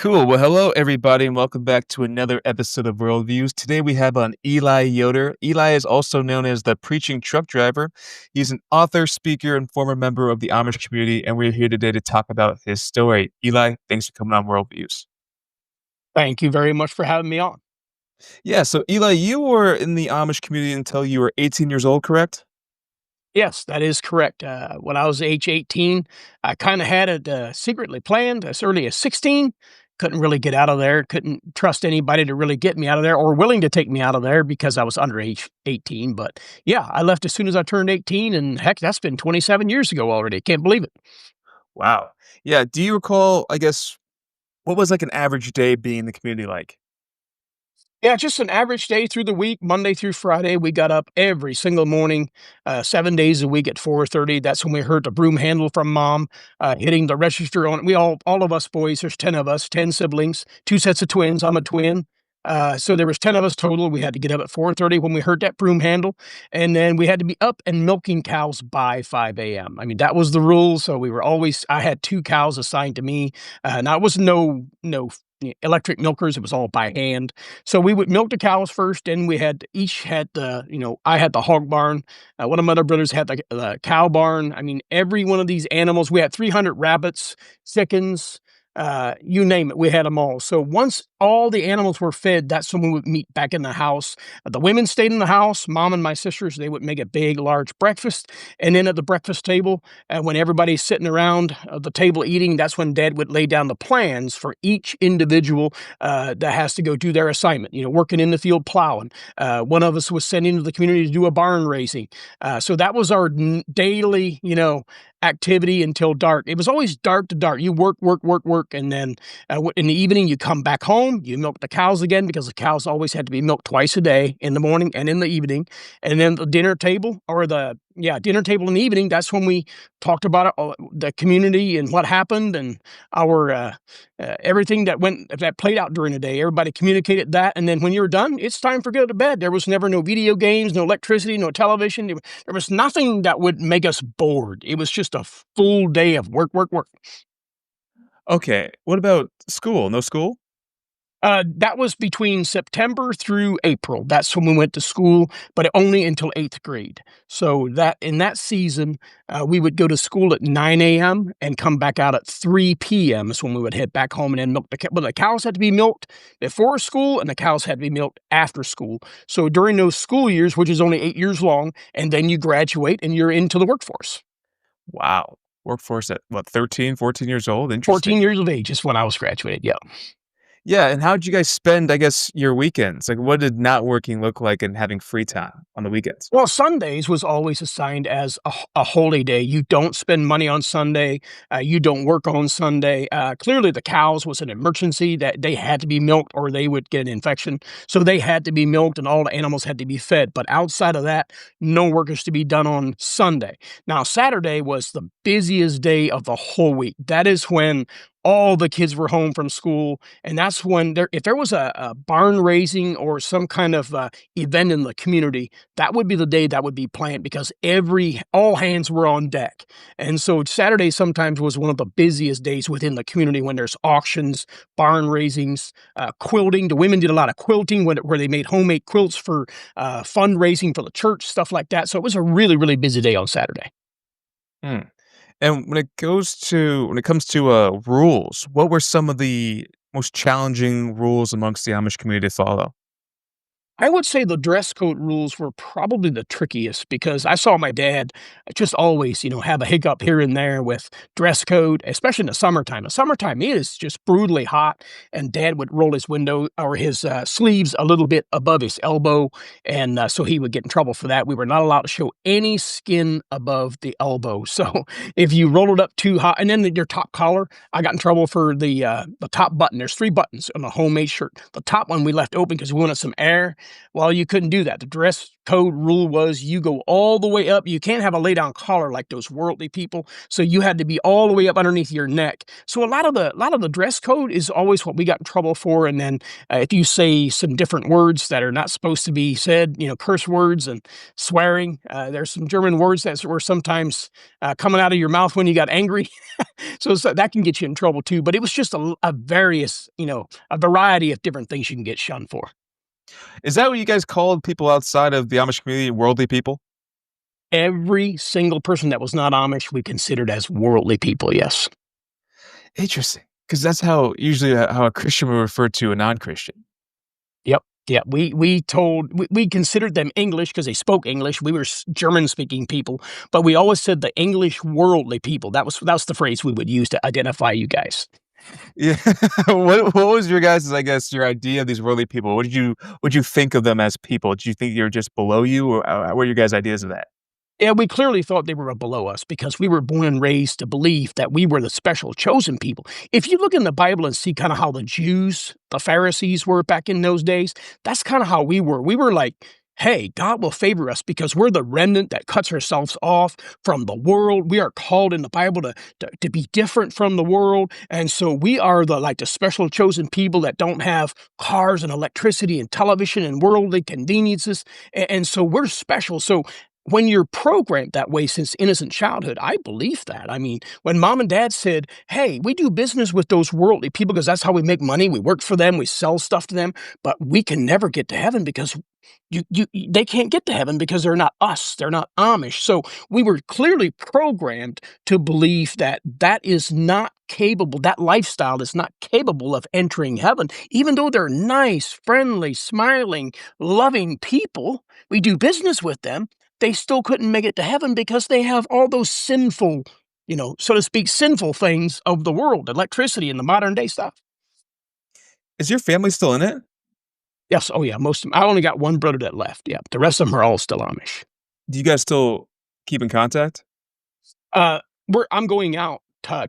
Cool. Well, hello, everybody, and welcome back to another episode of Worldviews. Today we have on Eli Yoder. Eli is also known as the Preaching Truck Driver. He's an author, speaker, and former member of the Amish community, and we're here today to talk about his story. Eli, thanks for coming on Worldviews. Thank you very much for having me on. Yeah, so Eli, you were in the Amish community until you were 18 years old, correct? Yes, that is correct. When I was age 18, I kind of had it secretly planned as early as 16. Couldn't really get out of there. Couldn't trust anybody to really get me out of there or willing to take me out of there because I was under age 18. But yeah, I left as soon as I turned 18. And heck, that's been 27 years ago already. Can't believe it. Wow. Yeah, do you recall, I guess, what was like an average day being in the community like? Yeah, just an average day through the week, Monday through Friday. We got up every single morning, 7 days a week at 4:30. That's when we heard the broom handle from mom hitting the register on. All of us boys. There's 10 of us, 10 siblings, two sets of twins. I'm a twin. So there was 10 of us total. We had to get up at 4:30 when we heard that broom handle, and then we had to be up and milking cows by 5 a.m. I mean, that was the rule. So we were always. I had two cows assigned to me. Now it was no electric milkers. It was all by hand. So we would milk the cows first, and we had each had I had the hog barn. One of my other brothers had the cow barn. I mean, every one of these animals. We had 300 rabbits, chickens, you name it. We had them all. So once all the animals were fed, that's when we would meet back in the house. The women stayed in the house. Mom and my sisters, they would make a big, large breakfast. And then at the breakfast table, when everybody's sitting around the table eating, that's when Dad would lay down the plans for each individual that has to go do their assignment. Working in the field plowing. One of us was sent into the community to do a barn raising. So that was our daily, activity until dark. It was always dark to dark. You work, work, work, work, and then in the evening you come back home. You milk the cows again because the cows always had to be milked twice a day, in the morning and in the evening. And then the dinner table, or dinner table in the evening. That's when we talked about it, the community and what happened, and our everything that played out during the day. Everybody communicated that, and then when you were done, it's time for go to bed. There was never no video games, no electricity, no television. There was nothing that would make us bored. It was just a full day of work, work, work. Okay, what about school? No school? That was between September through April. That's when we went to school, but only until 8th grade. So that in that season, we would go to school at 9 a.m. and come back out at 3 p.m. is when we would head back home and then milk the cow. But the cows had to be milked before school, and the cows had to be milked after school. So during those school years, which is only 8 years long, and then you graduate and you're into the workforce. Wow. Workforce at what, 13, 14 years old? 14 Interesting. years of age is when I was graduated. Yeah. Yeah, and how'd you guys spend, I guess, your weekends? Like, what did not working look like and having free time on the weekends? Well, Sundays was always assigned as a holy day. You don't spend money on Sunday. You don't work on Sunday. Clearly, the cows was an emergency that they had to be milked or they would get an infection. So they had to be milked and all the animals had to be fed. But outside of that, no work is to be done on Sunday. Now, Saturday was the busiest day of the whole week. That is when all the kids were home from school. And that's when if there was a barn raising or some kind of event in the community, that would be the day that would be planned because all hands were on deck. And so Saturday sometimes was one of the busiest days within the community when there's auctions, barn raisings, quilting. The women did a lot of quilting where they made homemade quilts for fundraising for the church, stuff like that. So it was a really, really busy day on Saturday. Hmm. And when it comes to rules, what were some of the most challenging rules amongst the Amish community to follow? I would say the dress code rules were probably the trickiest because I saw my dad just always, have a hiccup here and there with dress code, especially in the summertime. The summertime it is just brutally hot, and Dad would roll his window or his sleeves a little bit above his elbow, and so he would get in trouble for that. We were not allowed to show any skin above the elbow. So if you roll it up too high, and then your top collar, I got in trouble for the top button. There's three buttons on a homemade shirt. The top one we left open because we wanted some air. Well, you couldn't do that. The dress code rule was you go all the way up. You can't have a lay down collar like those worldly people. So you had to be all the way up underneath your neck. So a lot of the dress code is always what we got in trouble for. And then if you say some different words that are not supposed to be said, curse words and swearing, there's some German words that were sometimes coming out of your mouth when you got angry. So that can get you in trouble too. But it was just a variety of different things you can get shunned for. Is that what you guys called people outside of the Amish community, worldly people? Every single person that was not Amish, we considered as worldly people, yes. Interesting, because that's how usually how a Christian would refer to a non-Christian. Yep. Yeah, we considered them English because they spoke English. We were German-speaking people, but we always said the English worldly people. That was the phrase we would use to identify you guys. Yeah. What was your guys', I guess, your idea of these worldly people? What did you think of them as people? Did you think they were just below you, or what were your guys' ideas of that? Yeah, we clearly thought they were below us because we were born and raised to believe that we were the special chosen people. If you look in the Bible and see kind of how the Jews, the Pharisees were back in those days, that's kind of how we were. We were like, hey, God will favor us because we're the remnant that cuts ourselves off from the world. We are called in the Bible to be different from the world. And so we are the special chosen people that don't have cars and electricity and television and worldly conveniences. And so we're special. So when you're programmed that way since innocent childhood, I believe that. I mean, when mom and dad said, hey, we do business with those worldly people because that's how we make money. We work for them, we sell stuff to them, but we can never get to heaven because they can't get to heaven because they're not us. They're not Amish. So we were clearly programmed to believe that that is not capable, that lifestyle is not capable of entering heaven, even though they're nice, friendly, smiling, loving people. We do business with them, they still couldn't make it to heaven because they have all those sinful, so to speak, sinful things of the world, electricity and the modern day stuff. Is your family still in it? Yes. Oh, yeah. Most of them. I only got one brother that left. Yeah. The rest of them are all still Amish. Do you guys still keep in contact? Uh, I'm going out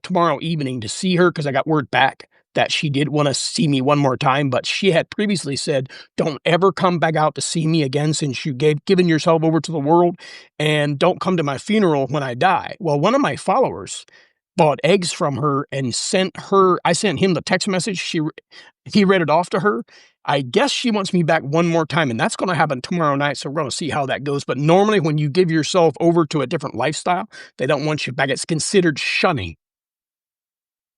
tomorrow evening to see her because I got word back that she did want to see me one more time, but she had previously said, "Don't ever come back out to see me again since you given yourself over to the world, and don't come to my funeral when I die." Well, one of my followers bought eggs from her and sent her. I sent him the text message. He read it off to her. I guess she wants me back one more time, and that's going to happen tomorrow night. So we're going to see how that goes. But normally, when you give yourself over to a different lifestyle, they don't want you back. It's considered shunning.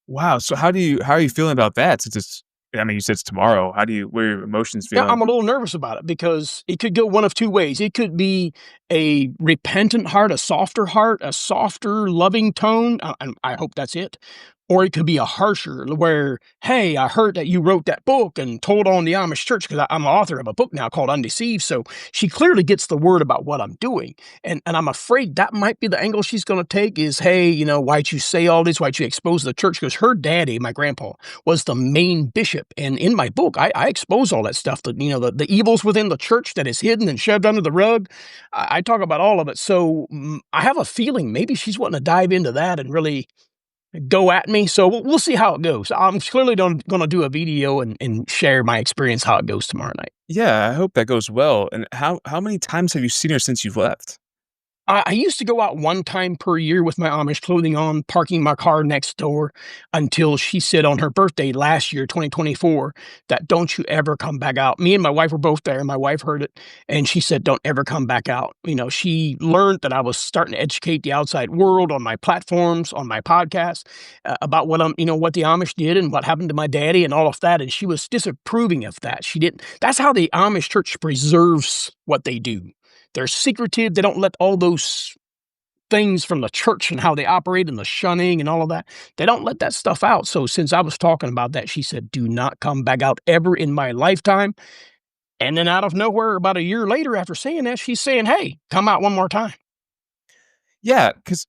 Wow. So how are you feeling about that? Since I mean, you said it's tomorrow. What are your emotions Yeah, feeling? I'm a little nervous about it because it could go one of two ways. It could be a repentant heart, a softer, loving tone. And I hope that's it. Or it could be a harsher, where, hey, I heard that you wrote that book and told on the Amish church because I'm the author of a book now called Undeceived. So she clearly gets the word about what I'm doing. And I'm afraid that might be the angle she's going to take is, hey, why'd you say all this? Why'd you expose the church? Because her daddy, my grandpa, was the main bishop. And in my book, I expose all that stuff, the evils within the church that is hidden and shoved under the rug. I talk about all of it. So I have a feeling maybe she's wanting to dive into that and really go at me. So we'll see how it goes. I'm clearly going to do a video and share my experience how it goes tomorrow night. Yeah, I hope that goes well. And how many times have you seen her since you've left? I used to go out one time per year with my Amish clothing on, parking my car next door until she said on her birthday last year, 2024, that don't you ever come back out. Me and my wife were both there. My wife heard it and she said, don't ever come back out. She learned that I was starting to educate the outside world on my platforms, on my podcast, about what the Amish did and what happened to my daddy and all of that. And she was disapproving of that. She didn't, that's how the Amish church preserves what they do. They're secretive. They don't let all those things from the church and how they operate and the shunning and all of that. They don't let that stuff out. So since I was talking about that, she said, do not come back out ever in my lifetime. And then out of nowhere, about a year later after saying that, she's saying, hey, come out one more time. Yeah, because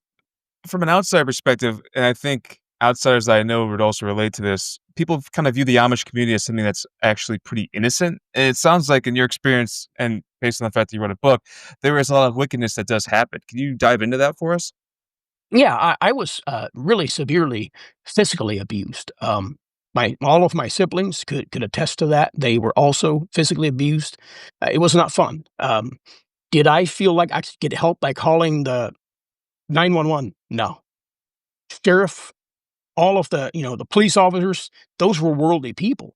from an outside perspective, and I think outsiders that I know would also relate to this, people kind of view the Amish community as something that's actually pretty innocent. And it sounds like in your experience and based on the fact that you wrote a book, there is a lot of wickedness that does happen. Can you dive into that for us? Yeah, I was really severely physically abused. My all of my siblings could attest to that. They were also physically abused. It was not fun. Did I feel like I could get help by calling the 911? No. Sheriff, all of the police officers, those were worldly people.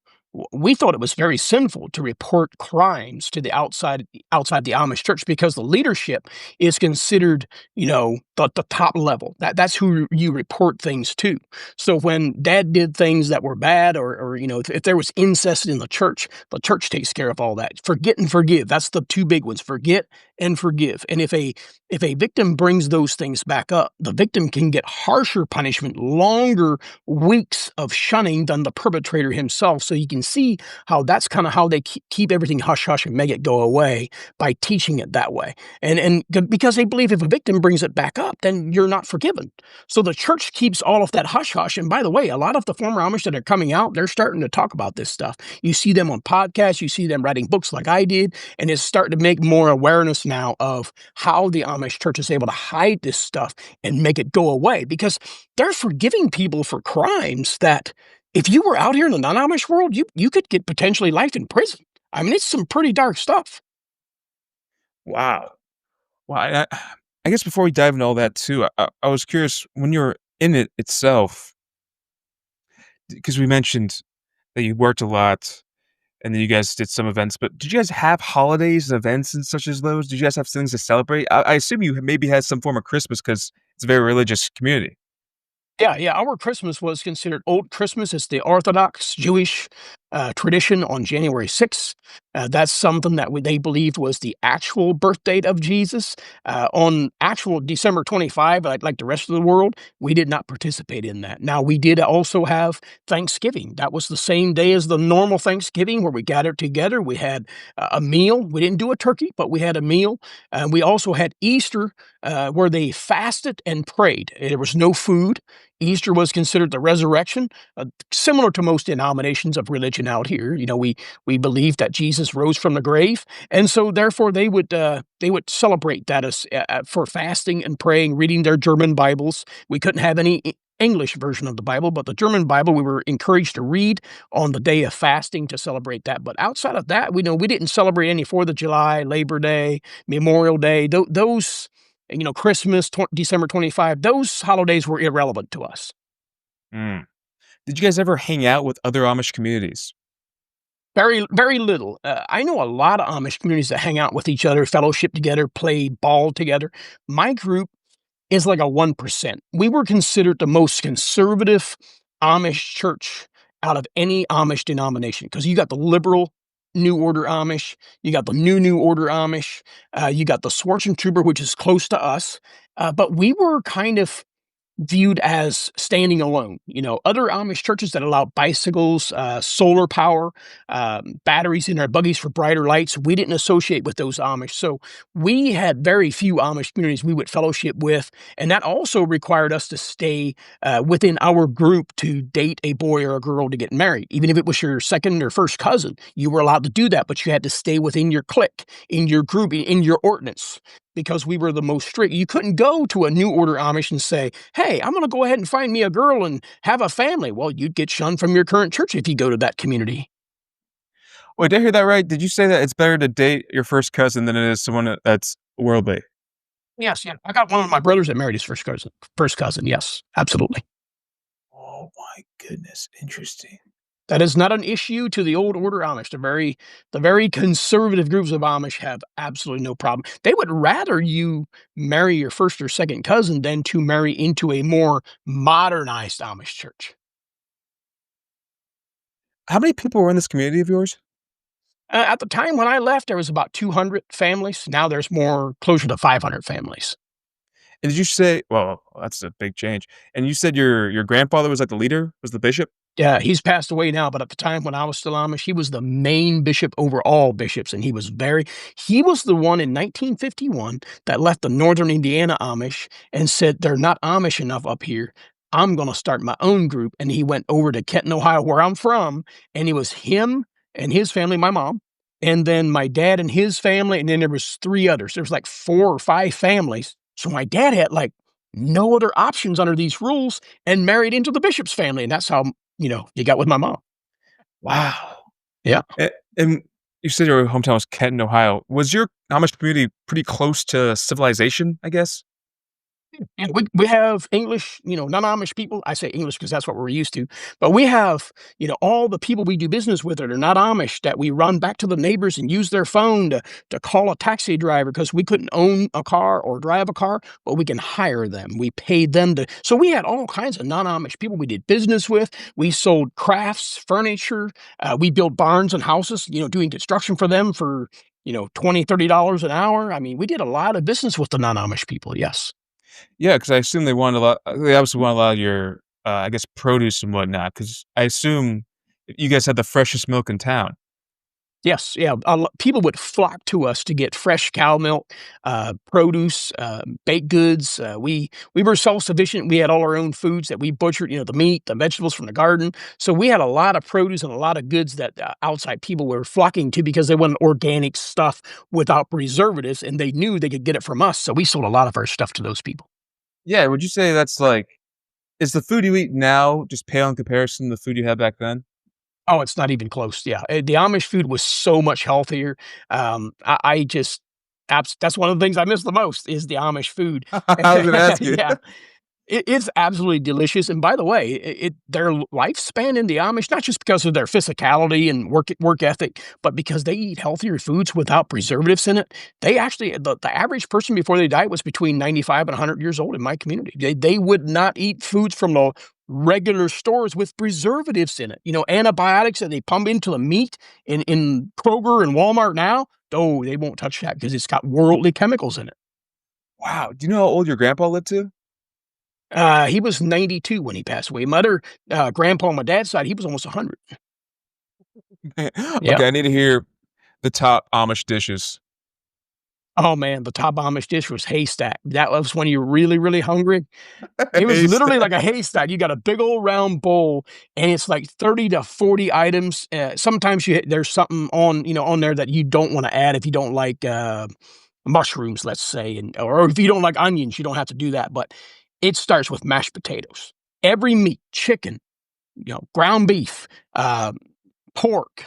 We thought it was very sinful to report crimes to the outside the Amish church because the leadership is considered, the top level. That's who you report things to. So when dad did things that were bad or if there was incest in the church takes care of all that. Forget and forgive. That's the two big ones. Forget and forgive. And if a victim brings those things back up, the victim can get harsher punishment, longer weeks of shunning than the perpetrator himself. So you can see how that's kind of how they keep everything hush hush and make it go away by teaching it that way. Because they believe if a victim brings it back up, then you're not forgiven. So the church keeps all of that hush hush. And by the way, a lot of the former Amish that are coming out, they're starting to talk about this stuff. You see them on podcasts, you see them writing books like I did, and it's starting to make more awareness now of how the Amish church is able to hide this stuff and make it go away because they're forgiving people for crimes that if you were out here in the non-Amish world, you could get potentially life in prison. I mean, it's some pretty dark stuff. Wow. Well, I guess before we dive into all that too, I was curious when you're in it itself, because we mentioned that you worked a lot and then you guys did some events, but did you guys have holidays and events and such as those? Did you guys have things to celebrate? I assume you maybe had some form of Christmas because it's a very religious community. Yeah, yeah. Our Christmas was considered Old Christmas. It's the Orthodox Jewish tradition on January 6th. That's something that they believed was the actual birth date of Jesus. On actual December 25, like the rest of the world, we did not participate in that. Now, we did also have Thanksgiving. That was the same day as the normal Thanksgiving where we gathered together. We had a meal. We didn't do a turkey, but we had a meal. And we also had Easter where they fasted and prayed. There was no food. Easter was considered the resurrection, similar to most denominations of religion out here. We believe that Jesus rose from the grave, and so therefore they would celebrate that as for fasting and praying, reading their German Bibles. We couldn't have any English version of the Bible, but the German Bible we were encouraged to read on the day of fasting to celebrate that. But outside of that, we didn't celebrate any 4th of July, Labor Day, Memorial Day. Those Christmas, December 25, those holidays were irrelevant to us. Mm. Did you guys ever hang out with other Amish communities? Very, very little. I know a lot of Amish communities that hang out with each other, fellowship together, play ball together. My group is like a 1%. We were considered the most conservative Amish church out of any Amish denomination because you got the liberal New Order Amish, you got the New Order Amish, you got the Trooper, which is close to us. But we were kind of viewed as standing alone. Other Amish churches that allow bicycles, solar power, batteries in our buggies for brighter lights, we didn't associate with those Amish. So we had very few Amish communities we would fellowship with. And that also required us to stay within our group to date a boy or a girl to get married. Even if it was your second or first cousin, you were allowed to do that, but you had to stay within your clique, in your group, in your ordinance. Because we were the most strict. You couldn't go to a New Order Amish and say, hey, I'm going to go ahead and find me a girl and have a family. Well, you'd get shunned from your current church if you go to that community. Wait, did I hear that right? Did you say that it's better to date your first cousin than it is someone that's worldly? Yes, yeah. I got one of my brothers that married his first cousin. First cousin, yes, absolutely. Oh my goodness, interesting. That is not an issue to the old order Amish. The very conservative groups of Amish have absolutely no problem. They would rather you marry your first or second cousin than to marry into a more modernized Amish church. How many people were in this community of yours? At the time when I left, there was about 200 families. Now there's more closer to 500 families. And did you say, well, that's a big change. And you said your grandfather was like the leader, was the bishop? Yeah, he's passed away now, but at the time when I was still Amish, he was the main bishop over all bishops, and he was the one in 1951 that left the Northern Indiana Amish and said, "They're not Amish enough up here. I'm gonna start my own group," and he went over to Kenton, Ohio, where I'm from, and it was him and his family, my mom, and then my dad and his family, and then there was 3 others. There was, like, 4 or 5 families, so my dad had, like, no other options under these rules and married into the bishop's family, and that's how you got with my mom. Wow. Yeah. And you said your hometown was Kenton, Ohio. Was your Amish community pretty close to civilization, I guess? And we have English, non-Amish people. I say English because that's what we're used to. But we have, all the people we do business with that are not Amish that we run back to the neighbors and use their phone to call a taxi driver because we couldn't own a car or drive a car, but we can hire them. We paid them to. So we had all kinds of non-Amish people we did business with. We sold crafts, furniture. We built barns and houses, doing construction for them for, $20, $30 an hour. I mean, we did a lot of business with the non-Amish people. Yes. Yeah, because I assume they want a lot they obviously want a lot of your, I guess, produce and whatnot. Because I assume you guys had the freshest milk in town. Yes, yeah, people would flock to us to get fresh cow milk, produce, baked goods. We were self-sufficient. We had all our own foods that we butchered, the meat, the vegetables from the garden. So we had a lot of produce and a lot of goods that outside people were flocking to because they wanted organic stuff without preservatives, and they knew they could get it from us. So we sold a lot of our stuff to those people. Yeah, would you say that's, like is the food you eat now just pale in comparison to the food you had back then? Oh, it's not even close, yeah, the Amish food was so much healthier, I just that's one of the things I miss the most is the Amish food. I was gonna ask you. Yeah, it's absolutely delicious, and by the way, their lifespan in the Amish, not just because of their physicality and work ethic, but because they eat healthier foods without preservatives in it. They actually the average person before they died was between 95 and 100 years old in my community. They would not eat foods from the regular stores with preservatives in it, antibiotics that they pump into the meat in Kroger and Walmart now. Oh, they won't touch that because it's got worldly chemicals in it. Wow, do you know how old your grandpa lived to? He was 92 when he passed away. Mother, grandpa on my dad's side, he was almost 100. Yeah. Okay, I need to hear the top Amish dishes. Oh, man, the top Amish dish was haystack. That was when you're really, really hungry. It was literally Haystack. like a haystack. You got a big old round bowl, and it's like 30 to 40 items. Sometimes there's something on there that you don't wanna add if you don't like, mushrooms, let's say, or if you don't like onions, you don't have to do that, but it starts with mashed potatoes. Every meat, chicken, ground beef, pork,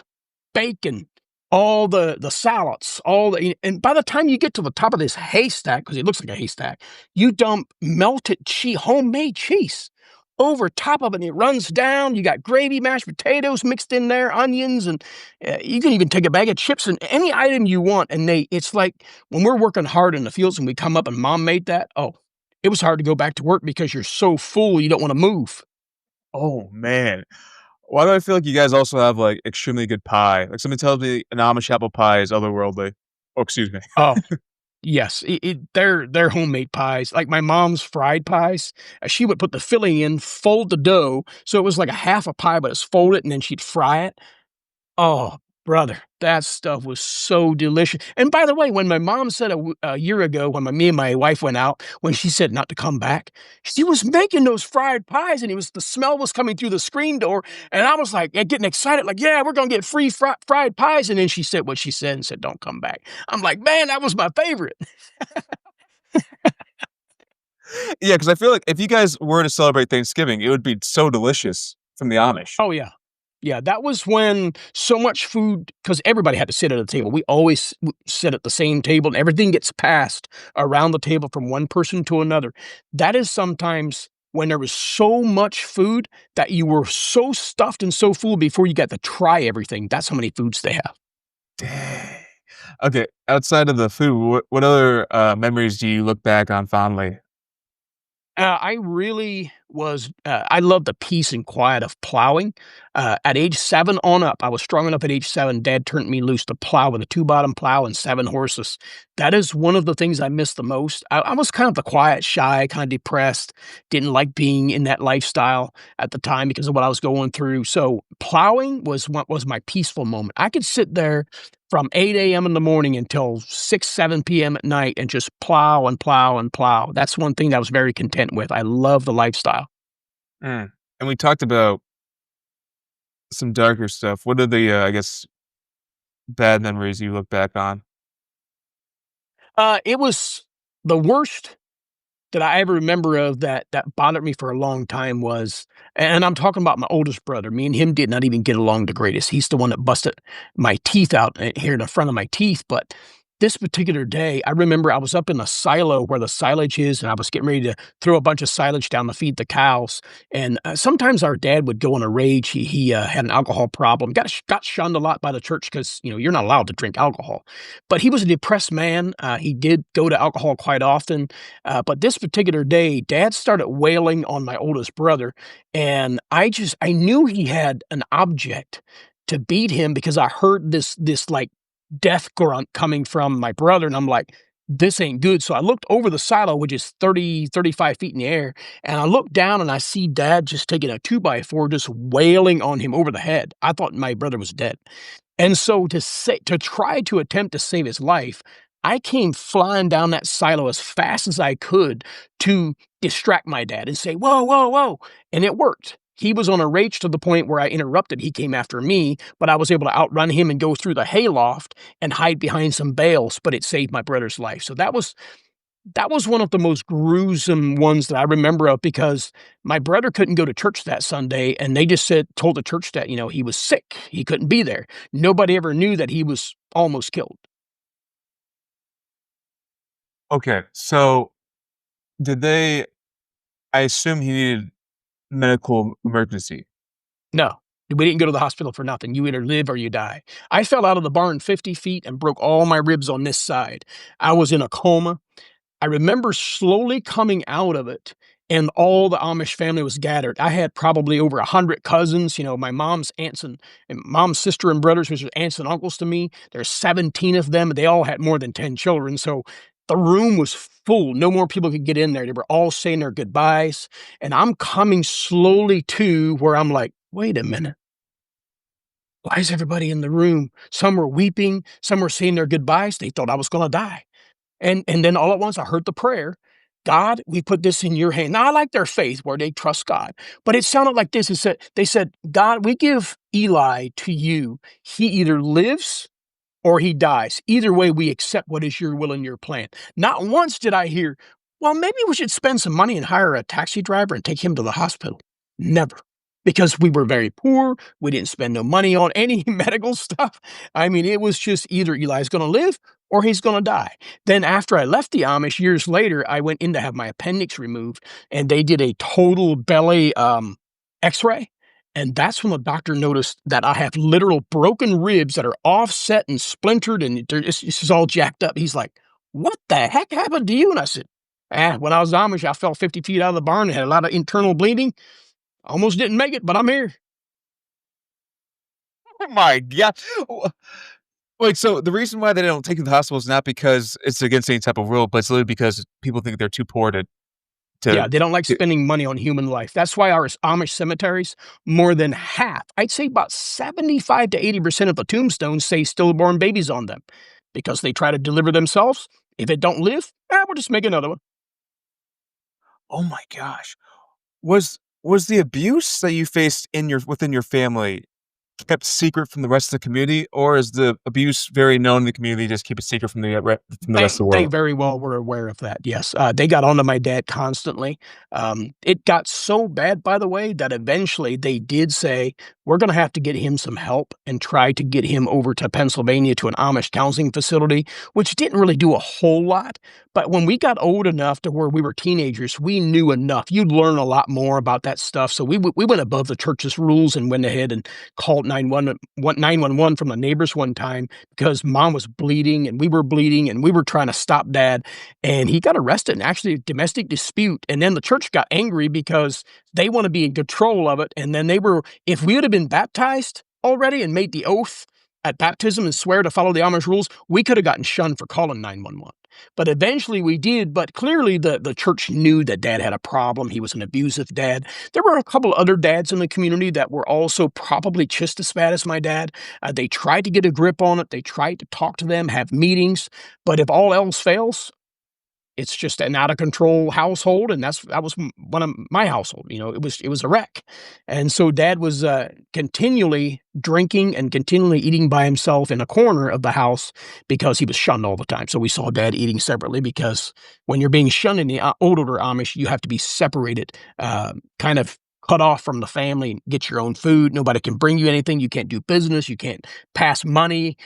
bacon, all the salads, and by the time you get to the top of this haystack, because it looks like a haystack, you dump melted cheese, homemade cheese over top of it, and it runs down. You got gravy, mashed potatoes mixed in there, onions, and you can even take a bag of chips and any item you want. And it's like when we're working hard in the fields and we come up and mom made that. Oh, it was hard to go back to work because you're so full you don't want to move. Oh, man. Why do I feel like you guys also have, like, extremely good pie? Like, somebody tells me an Amish apple pie is otherworldly. Oh, excuse me. Oh, yes, they're homemade pies, like my mom's fried pies, she would put the filling in, fold the dough, so it was like a half a pie, but it's folded, and then she'd fry it. Oh, brother, that stuff was so delicious, and by the way, when my mom said a year ago when me and my wife went out, when she said not to come back, she was making those fried pies, and the smell was coming through the screen door, and I was, like, getting excited, like, "Yeah, we're gonna get free fried pies," and then she said what she said and said, "Don't come back." I'm like, "Man, that was my favorite." Yeah, because I feel like if you guys were to celebrate Thanksgiving, it would be so delicious from the Amish. Oh, yeah. Yeah, that was when so much food, because everybody had to sit at a table. We always sit at the same table, and everything gets passed around the table from one person to another. That is sometimes when there was so much food that you were so stuffed and so full before you got to try everything. That's how many foods they have. Dang. Okay, outside of the food, what other, memories do you look back on fondly? I really was, I love the peace and quiet of plowing. At age 7 on up, I was strong enough at age 7, dad turned me loose to plow with a 2-bottom plow and 7 horses. That is one of the things I miss the most. I was kind of the quiet, shy, kind of depressed, didn't like being in that lifestyle at the time because of what I was going through. So plowing was what was my peaceful moment. I could sit there from 8 a.m. in the morning until 6, 7 p.m. at night and just plow and plow and plow. That's one thing that I was very content with. I love the lifestyle. Mm, and we talked about some darker stuff. What are the, I guess, bad memories you look back on? It was the worst that I ever remember of that bothered me for a long time was, and I'm talking about my oldest brother. Me and him did not even get along the greatest. He's the one that busted my teeth out here in the front of my teeth. But this particular day, I remember I was up in the silo where the silage is, and I was getting ready to throw a bunch of silage down to feed the cows. And sometimes our dad would go in a rage. He had an alcohol problem. Got shunned a lot by the church because you're not allowed to drink alcohol. But he was a depressed man. He did go to alcohol quite often. But this particular day, Dad started wailing on my oldest brother, and I knew he had an object to beat him because I heard this like death grunt coming from my brother, and I'm like, this ain't good. So I looked over the silo, which is 35 feet in the air, and I looked down and I see Dad just taking a 2x4, just wailing on him over the head. I thought my brother was dead. And so to try to attempt to save his life, I came flying down that silo as fast as I could to distract my dad and say, "Whoa, whoa, whoa." And it worked. He was on a rage to the point where I interrupted. He came after me, but I was able to outrun him and go through the hayloft and hide behind some bales, but it saved my brother's life. So that was one of the most gruesome ones that I remember of because my brother couldn't go to church that Sunday, and they just told the church that, he was sick. He couldn't be there. Nobody ever knew that he was almost killed. Okay, so did they I assume he needed medical emergency. No, we didn't go to the hospital for nothing. You either live or you die. I fell out of the barn 50 feet and broke all my ribs on this side. I was in a coma. I remember slowly coming out of it, and all the Amish family was gathered. I had probably over 100 cousins, my mom's aunts and mom's sister and brothers, which are aunts and uncles to me. There's 17 of them. They all had more than 10 children. So the room was full. No more people could get in there. They were all saying their goodbyes. And I'm coming slowly to where I'm like, wait a minute. Why is everybody in the room? Some were weeping. Some were saying their goodbyes. They thought I was going to die. And then all at once I heard the prayer, "God, we put this in your hand." Now I like their faith where they trust God, but it sounded like this. They said, "God, we give Eli to you. He either lives or he dies. Either way, we accept what is your will and your plan." Not once did I hear, "Well, maybe we should spend some money and hire a taxi driver and take him to the hospital." Never. Because we were very poor. We didn't spend no money on any medical stuff. I mean, it was just either Eli's going to live or he's going to die. Then after I left the Amish years later, I went in to have my appendix removed, and they did a total belly x-ray. And that's when the doctor noticed that I have literal broken ribs that are offset and splintered, and it's just all jacked up. He's like, "What the heck happened to you?" And I said, when I was Amish, I fell 50 feet out of the barn and had a lot of internal bleeding. Almost didn't make it, but I'm here." Oh my god. Wait, so the reason why they don't take you to the hospital is not because it's against any type of rule, but it's literally because people think they're too poor to Yeah, they don't like to spending money on human life. That's why our Amish cemeteries, more than half, I'd say about 75 to 80% of the tombstones say stillborn babies on them because they try to deliver themselves. If it don't live, we'll just make another one. Oh my gosh. Was the abuse that you faced within your family kept secret from the rest of the community, or is the abuse very known in the community, just keep it secret from the rest of the They world? very well were aware of that, yes. They got onto my dad constantly. It got so bad, by the way, that eventually they did say, "We're gonna have to get him some help," and try to get him over to Pennsylvania to an Amish counseling facility, which didn't really do a whole lot. But when we got old enough to where we were teenagers, we knew enough. You'd learn a lot more about that stuff. So we went above the church's rules and went ahead and called 911 from the neighbors one time because mom was bleeding and we were bleeding and we were trying to stop dad. And he got arrested in actually a domestic dispute. And then the church got angry because they want to be in control of it. And then if we would have been baptized already and made the oath at baptism and swear to follow the Amish rules, we could have gotten shunned for calling 911. But eventually we did. But clearly the church knew that dad had a problem. He was an abusive dad. There were a couple other dads in the community that were also probably just as bad as my dad. They tried to get a grip on it. They tried to talk to them, have meetings. But if all else fails, It's just an out of control household, and that was one of my household. It was a wreck, and so dad was continually drinking and continually eating by himself in a corner of the house because he was shunned all the time. So we saw dad eating separately because when you're being shunned in the older Amish, you have to be separated, kind of cut off from the family, get your own food. Nobody can bring you anything. You can't do business. You can't pass money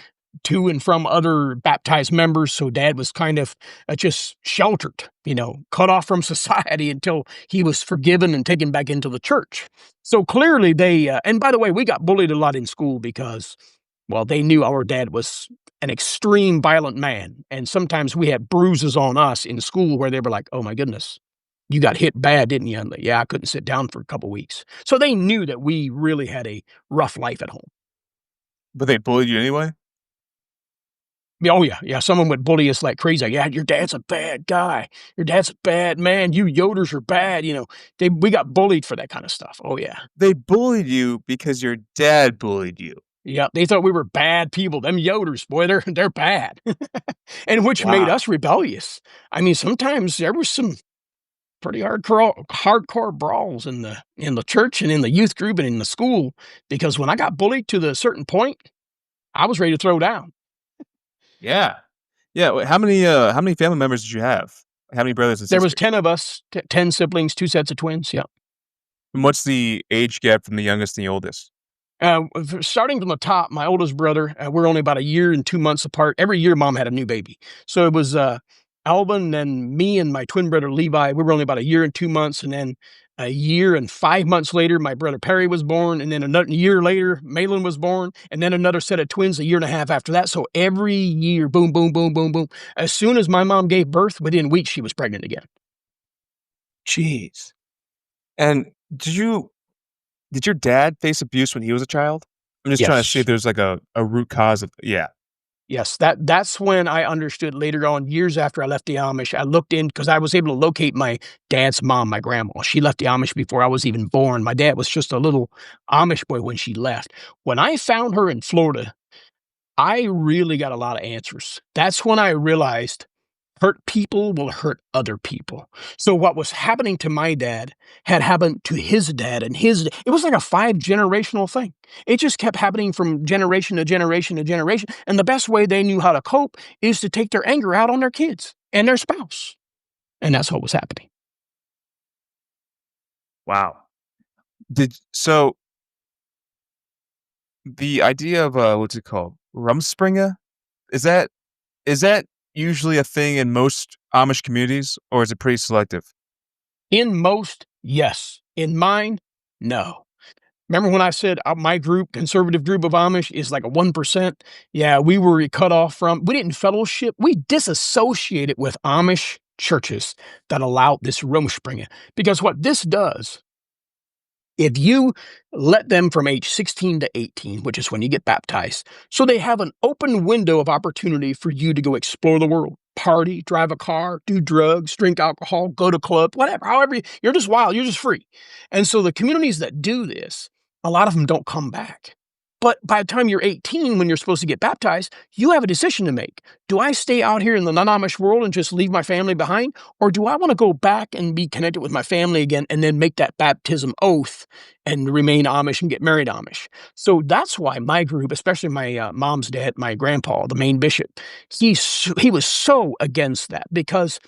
to and from other baptized members. So dad was kind of just sheltered, cut off from society until he was forgiven and taken back into the church. So clearly and by the way, we got bullied a lot in school because, well, they knew our dad was an extreme violent man. And sometimes we had bruises on us in school where they were like, oh my goodness, you got hit bad, didn't you? And like, yeah, I couldn't sit down for a couple weeks. So they knew that we really had a rough life at home. But they bullied you anyway? Yeah, oh, yeah, yeah, someone would bully us like crazy, like, "Yeah, your dad's a bad guy. Your dad's a bad man. You Yoders are bad," we got bullied for that kinda stuff. Oh, yeah. They bullied you because your dad bullied you. Yeah, they thought we were bad people. Them Yoders, boy, they're bad, and which made Wow. us rebellious. I mean, sometimes there was some pretty hardcore brawls in the church and in the youth group and in the school, because when I got bullied to the certain point, I was ready to throw down. Yeah. Yeah, wait, how many family members did you have? How many brothers and There was sisters? 10 of us, 10 siblings, 2 sets of twins, yeah. And what's the age gap from the youngest and the oldest? Starting from the top, my oldest brother, we're only about a year and 2 months apart. Every year, mom had a new baby. So it was Alvin, and me and my twin brother Levi. We were only about a year and 2 months. And then a year and 5 months later, my brother Perry was born. And then another year later, Malin was born. And then another set of twins a year and a half after that. So every year, boom, boom, boom, boom, boom. As soon as my mom gave birth, within weeks, she was pregnant again. Jeez. And did your dad face abuse when he was a child? I'm just trying to see if Yes. there's like a root cause of yeah. Yes, that's when I understood later on, years after I left the Amish. I looked in because I was able to locate my dad's mom, my grandma. She left the Amish before I was even born. My dad was just a little Amish boy when she left. When I found her in Florida, I really got a lot of answers. That's when I realized hurt people will hurt other people. So what was happening to my dad had happened to his dad and it was like a 5 generational thing. It just kept happening from generation to generation to generation. And the best way they knew how to cope is to take their anger out on their kids and their spouse. And that's what was happening. Wow. So the idea of what's it called? Rumspringa? Is that is that usually a thing in most Amish communities or is it pretty selective? In most, yes. In mine, no. Remember when I said my group, conservative group of Amish, is like a 1%? Yeah, we were cut off we didn't fellowship. We disassociated with Amish churches that allowed this Rumspringa. Because what this does, if you let them from age 16 to 18, which is when you get baptized, so they have an open window of opportunity for you to go explore the world, party, drive a car, do drugs, drink alcohol, go to club, whatever, however, you're just wild, you're just free. And so the communities that do this, a lot of them don't come back. But by the time you're 18, when you're supposed to get baptized, you have a decision to make. Do I stay out here in the non-Amish world and just leave my family behind? Or do I want to go back and be connected with my family again and then make that baptism oath and remain Amish and get married Amish? So that's why my group, especially my mom's dad, my grandpa, the main bishop, he was so against that because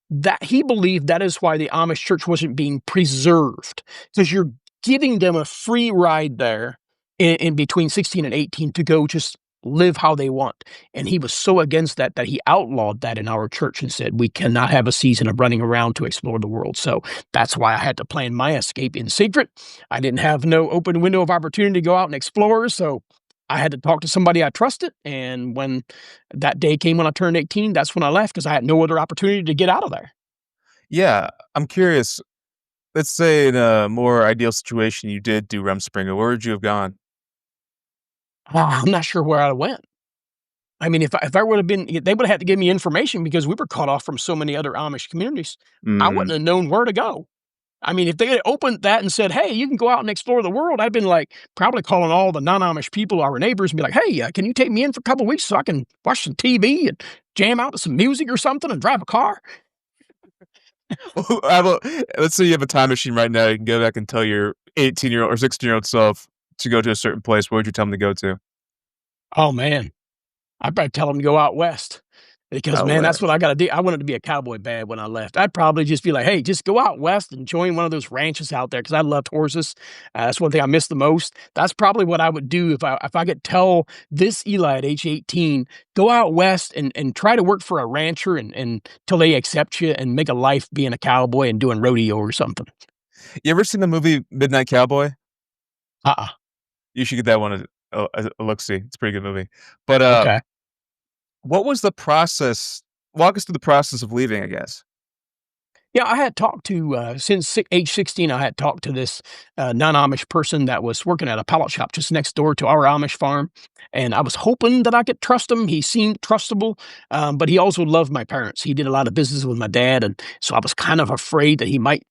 that he believed that is why the Amish church wasn't being preserved, because you're giving them a free ride there in between 16 and 18 to go just live how they want. And he was so against that that he outlawed that in our church and said, we cannot have a season of running around to explore the world. So that's why I had to plan my escape in secret. I didn't have no open window of opportunity to go out and explore. So I had to talk to somebody I trusted. And when that day came when I turned 18, that's when I left because I had no other opportunity to get out of there. Yeah, I'm curious. Let's say in a more ideal situation you did do Rumspringa, where would you have gone? I'm not sure where I went. I mean, if I would have been, they would have had to give me information because we were cut off from so many other Amish communities. I wouldn't Mm, have known where to go. I mean, if they had opened that and said, "Hey, you can go out and explore the world," I'd been like probably calling all the non-Amish people, our neighbors, and be like, "Hey, can you take me in for a couple of weeks so I can watch some TV and jam out to some music or something and drive a car?" How about let's say you have a time machine right now, you can go back and tell your 18-year-old or 16-year-old self to go to a certain place, where would you tell them to go to? Oh, man. I'd probably tell him to go out west because, Out man, that's what west. I gotta do. I wanted to be a cowboy bad when I left. I'd probably just be like, "Hey, just go out west and join one of those ranches out there," because I loved horses. That's one thing I miss the most. That's probably what I would do if I could tell this Eli at age 18, "Go out west and try to work for a rancher and till they accept you and make a life being a cowboy and doing rodeo or something." You ever seen the movie Midnight Cowboy? Uh-uh. You should get that one a look-see. It's a pretty good movie. But, Okay. what was the process walk us through the process of leaving, I guess. Yeah, I had talked to, since age 16, I had talked to this non-Amish person that was working at a pallet shop just next door to our Amish farm. And I was hoping that I could trust him. He seemed trustable, but he also loved my parents. He did a lot of business with my dad. And so I was kind of afraid that he might,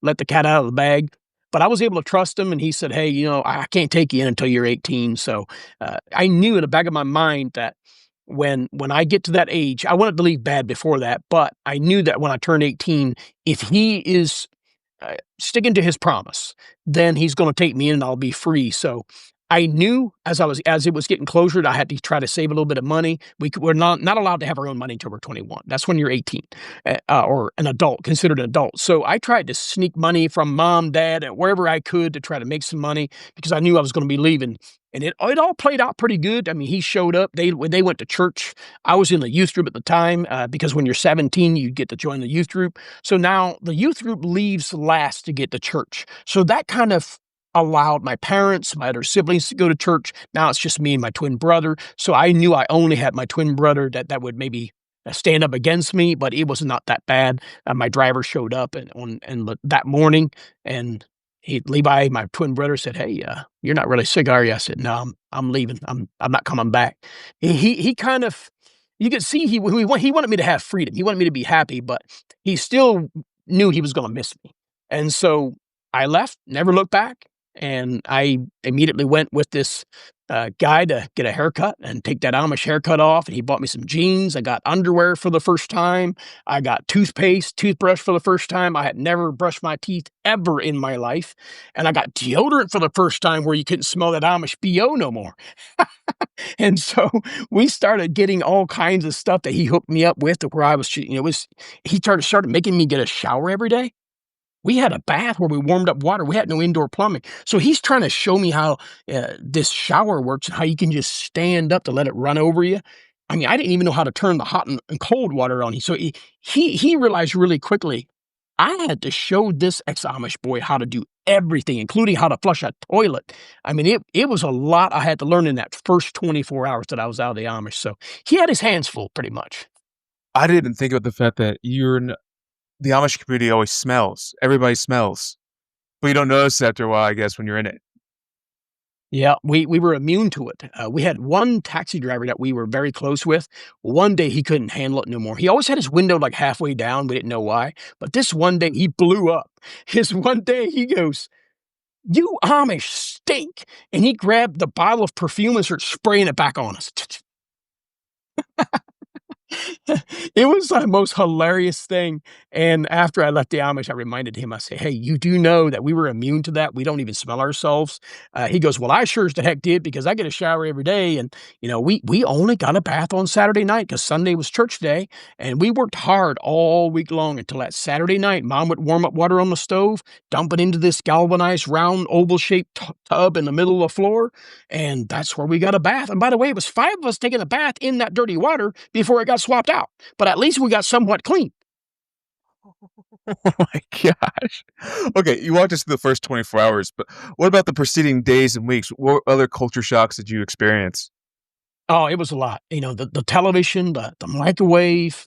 let the cat out of the bag. But I was able to trust him. And he said, "Hey, I can't take you in until you're 18." So I knew in the back of my mind that when I get to that age, I wanted to leave bad before that, but I knew that when I turned 18, if he is sticking to his promise, then he's going to take me in and I'll be free. So I knew as it was getting closer, I had to try to save a little bit of money. We're not allowed to have our own money until we're 21. That's when you're 18, or an adult, considered an adult. So I tried to sneak money from mom, dad, and wherever I could to try to make some money because I knew I was going to be leaving. And it all played out pretty good. I mean, he showed up. When they went to church, I was in the youth group at the time because when you're 17, you get to join the youth group. So now the youth group leaves last to get to church. So that kind of allowed my parents, my other siblings to go to church. Now it's just me and my twin brother. So I knew I only had my twin brother that would maybe stand up against me, but it was not that bad. My driver showed up and that morning, and Levi, my twin brother, said, "Hey, you're not really sick, are you?" I said, "No, I'm leaving. I'm not coming back." He kind of, you could see he wanted me to have freedom. He wanted me to be happy, but he still knew he was going to miss me. And so I left, never looked back, and I immediately went with this guy to get a haircut and take that Amish haircut off. And he bought me some jeans. I got underwear for the first time. I got toothbrush for the first time. I had never brushed my teeth ever in my life. And I got deodorant for the first time where you couldn't smell that Amish BO no more. And so we started getting all kinds of stuff that he hooked me up with to where I was, he started making me get a shower every day. We had a bath where we warmed up water. We had no indoor plumbing. So he's trying to show me how this shower works and how you can just stand up to let it run over you. I mean, I didn't even know how to turn the hot and cold water on. So he realized really quickly I had to show this ex-Amish boy how to do everything, including how to flush a toilet. I mean, it was a lot I had to learn in that first 24 hours that I was out of the Amish. So he had his hands full pretty much. I didn't even think about the fact that the Amish community always smells. Everybody smells, but you don't notice it after a while, I guess, when you're in it. Yeah, we were immune to it. We had one taxi driver that we were very close with. One day he couldn't handle it no more. He always had his window like halfway down. We didn't know why, but this one day he blew up. His one day he goes, "You Amish stink!" And he grabbed the bottle of perfume and started spraying it back on us. It was the most hilarious thing, and after I left the Amish, I reminded him, I said, "Hey, you do know that we were immune to that? We don't even smell ourselves?" He goes, "Well, I sure as the heck did because I get a shower every day, and, we only got a bath on Saturday night because Sunday was church day, and we worked hard all week long until that Saturday night. Mom would warm up water on the stove, dump it into this galvanized round oval-shaped tub in the middle of the floor, and that's where we got a bath. And by the way, it was 5 of us taking a bath in that dirty water before it got swapped out, but at least we got somewhat clean." Oh my gosh. Okay, you walked us through the first 24 hours, but what about the preceding days and weeks? What other culture shocks did you experience? Oh, it was a lot. The television, the microwave.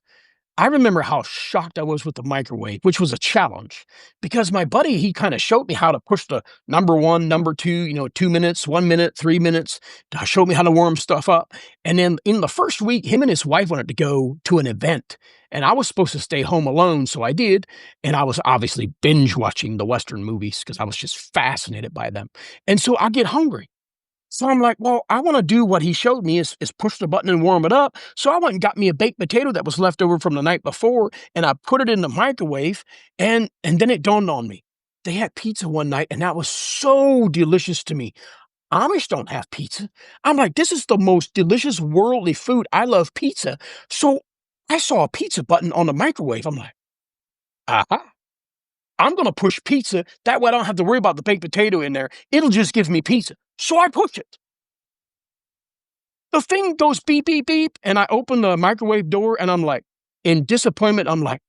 I remember how shocked I was with the microwave, which was a challenge because my buddy, he kind of showed me how to push the number one, number two, 2 minutes, 1 minute, 3 minutes, to show me how to warm stuff up. And then in the first week, him and his wife wanted to go to an event. And I was supposed to stay home alone, so I did. And I was obviously binge watching the Western movies because I was just fascinated by them. And so I get hungry. So I'm like, well, I want to do what he showed me is push the button and warm it up. So I went and got me a baked potato that was left over from the night before, and I put it in the microwave, and then it dawned on me. They had pizza one night, and that was so delicious to me. Amish don't have pizza. I'm like, this is the most delicious worldly food. I love pizza. So I saw a pizza button on the microwave. I'm like, aha. I'm going to push pizza. That way I don't have to worry about the baked potato in there. It'll just give me pizza. So I push it. The thing goes beep, beep, beep. And I open the microwave door and I'm like, in disappointment, I'm like,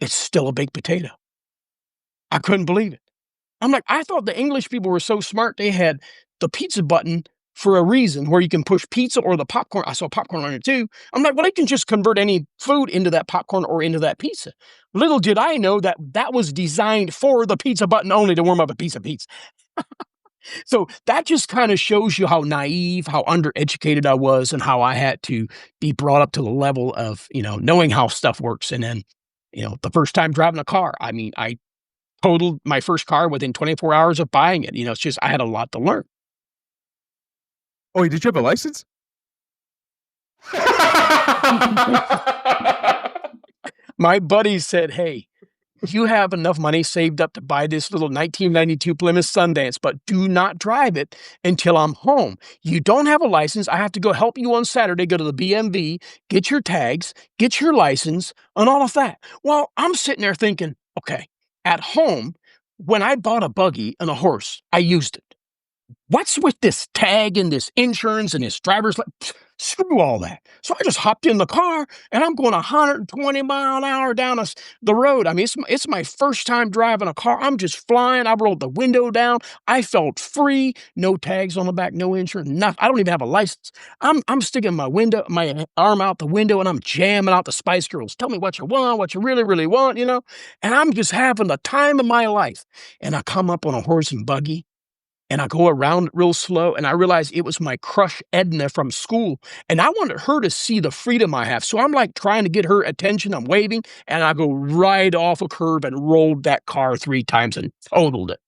it's still a baked potato. I couldn't believe it. I'm like, I thought the English people were so smart. They had the pizza button for a reason where you can push pizza or the popcorn. I saw popcorn on it too. I'm like, well, they can just convert any food into that popcorn or into that pizza. Little did I know that that was designed for the pizza button only to warm up a piece of pizza. So that just kind of shows you how naive, how undereducated I was, and how I had to be brought up to the level of, knowing how stuff works. And then, the first time driving a car, I mean, I totaled my first car within 24 hours of buying it. It's just I had a lot to learn. Oh, did you have a license? My buddy said, "Hey, you have enough money saved up to buy this little 1992 Plymouth Sundance, but do not drive it until I'm home. You don't have a license. I have to go help you on Saturday, go to the BMV, get your tags, get your license, and all of that." Well, I'm sitting there thinking, okay, at home, when I bought a buggy and a horse, I used it. What's with this tag and this insurance and this driver's screw all that. So I just hopped in the car and I'm going 120 mile an hour down the road. I mean, it's my first time driving a car. I'm just flying. I rolled the window down. I felt free. No tags on the back, no insurance, nothing. I don't even have a license. I'm sticking my arm out the window, and I'm jamming out the Spice Girls. Tell me what you want, what you really, really want, And I'm just having the time of my life. And I come up on a horse and buggy, and I go around real slow, and I realized it was my crush Edna from school, and I wanted her to see the freedom I have. So I'm like trying to get her attention. I'm waving, and I go right off a curb and rolled that car 3 times and totaled it.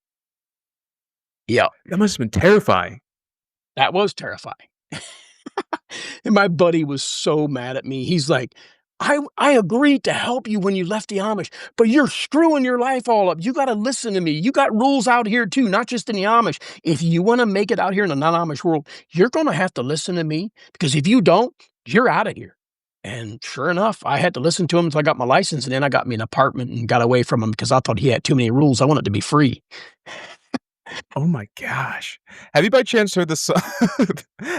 Yeah, That must have been terrifying. that was terrifying. And my buddy was so mad at me. He's like, I agreed to help you when you left the Amish, but you're screwing your life all up. You got to listen to me. You got rules out here too, not just in the Amish. If you want to make it out here in the non-Amish world, you're going to have to listen to me, because if you don't, you're out of here. And sure enough, I had to listen to him until I got my license, and then I got me an apartment and got away from him because I thought he had too many rules. I wanted to be free. Oh my gosh. Have you by chance heard the song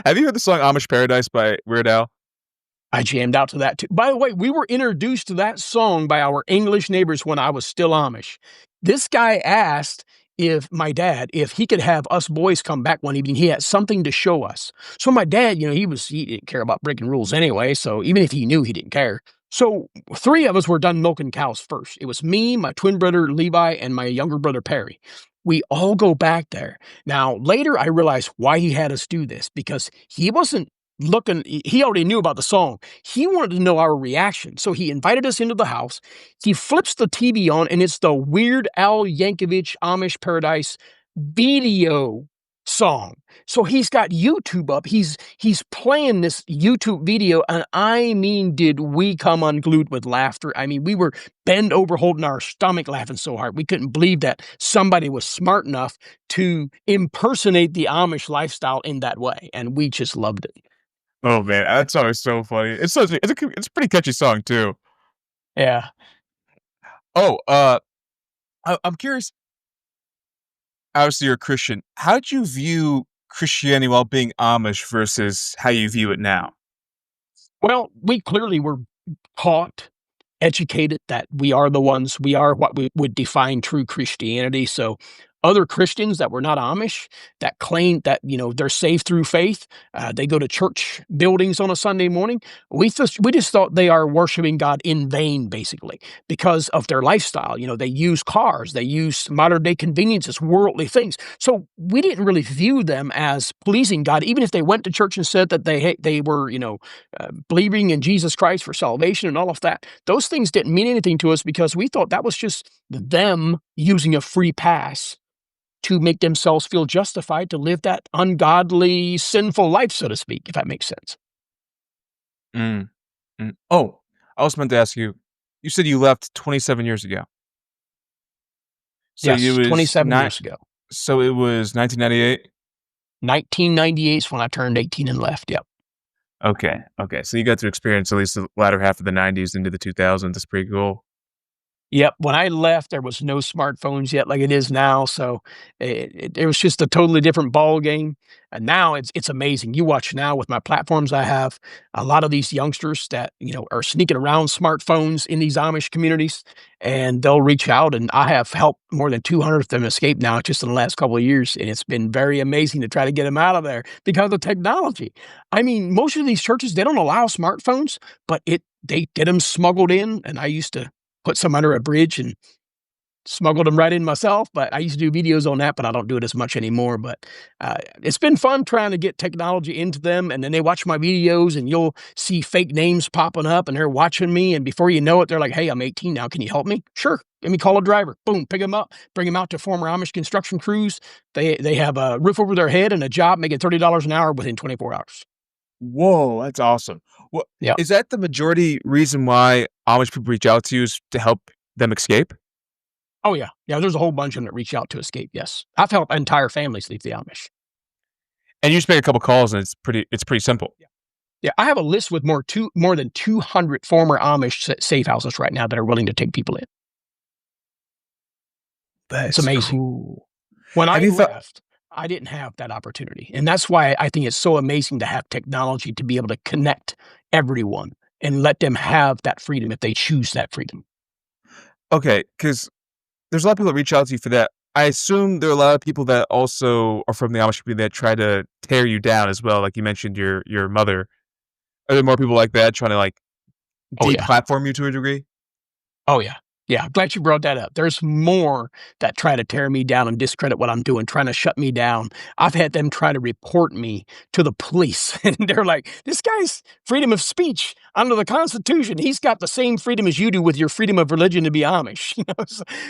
have you heard the song Amish Paradise by Weird Al? I jammed out to that too. By the way, we were introduced to that song by our English neighbors when I was still Amish. This guy asked if my dad, if he could have us boys come back one evening. He had something to show us. So my dad, he didn't care about breaking rules anyway. So even if he knew, he didn't care. So 3 of us were done milking cows first. It was me, my twin brother Levi, and my younger brother Perry. We all go back there. Now, later I realized why he had us do this, because he wasn't looking, he already knew about the song. He wanted to know our reaction. So he invited us into the house. He flips the TV on, and it's the Weird Al Yankovic Amish Paradise video song. So he's got YouTube up. He's playing this YouTube video, and I mean, did we come unglued with laughter? I mean, we were bent over holding our stomach laughing so hard. We couldn't believe that somebody was smart enough to impersonate the Amish lifestyle in that way, and we just loved it. Oh man, that song is so funny. It's a pretty catchy song too. Yeah. Oh, I'm curious, obviously you're a Christian. How'd you view Christianity while being Amish versus how you view it now? Well, we clearly were taught, educated that we are what we would define true Christianity. So other Christians that were not Amish, that claim that, they're saved through faith, they go to church buildings on a Sunday morning. We just thought they are worshiping God in vain, basically, because of their lifestyle. They use cars, they use modern day conveniences, worldly things. So we didn't really view them as pleasing God, even if they went to church and said that they were, believing in Jesus Christ for salvation and all of that. Those things didn't mean anything to us, because we thought that was just them using a free pass to make themselves feel justified to live that ungodly, sinful life, so to speak, if that makes sense. Mm, Oh, I also meant to ask you, you said you left 27 years ago. So it Yes, was 27 not years ago. so it was 1998? 1998 is when I turned 18 and left, yep. Okay, so you got to experience at least the latter half of the '90s into the 2000s. That's pretty cool. Yep, when I left, there was no smartphones yet like it is now, so it was just a totally different ball game, and now it's amazing. You watch now with my platforms I have, a lot of these youngsters that, are sneaking around smartphones in these Amish communities, and they'll reach out, and I have helped more than 200 of them escape now just in the last couple of years, and it's been very amazing to try to get them out of there because of technology. I mean, most of these churches, they don't allow smartphones, but they get them smuggled in, and I used to put some under a bridge and smuggled them right in myself, but I used to do videos on that, but I don't do it as much anymore, but, it's been fun trying to get technology into them, and then they watch my videos, and you'll see fake names popping up, and they're watching me, and before you know it, they're like, "Hey, I'm 18 now, can you help me?" "Sure, let me call a driver." Boom, pick them up, bring them out to former Amish construction crews. They have a roof over their head and a job making $30 an hour within 24 hours. Whoa, that's awesome. Well, Yeah. is that the majority reason why Amish people reach out to you is to help them escape? Oh, yeah. Yeah, there's a whole bunch of them that reach out to escape, yes. I've helped entire families leave the Amish. And you just make a couple calls and it's pretty simple. Yeah. Yeah, I have a list with more than 200 former Amish safe houses right now that are willing to take people in. It's That's amazing. cool. When Have I you thought left, I didn't have that opportunity, and that's why I think it's so amazing to have technology to be able to connect everyone and let them have that freedom if they choose that freedom. Okay, because there's a lot of people that reach out to you for that. I assume there are a lot of people that also are from the Amish community that try to tear you down as well, like you mentioned your mother. Are there more people like that trying to, like, Oh, yeah. deplatform you to a degree? Oh, yeah. Yeah, I'm glad you brought that up. There's more that try to tear me down and discredit what I'm doing, trying to shut me down. I've had them try to report me to the police, and they're like, "This guy's freedom of speech under the Constitution. He's got the same freedom as you do with your freedom of religion to be Amish."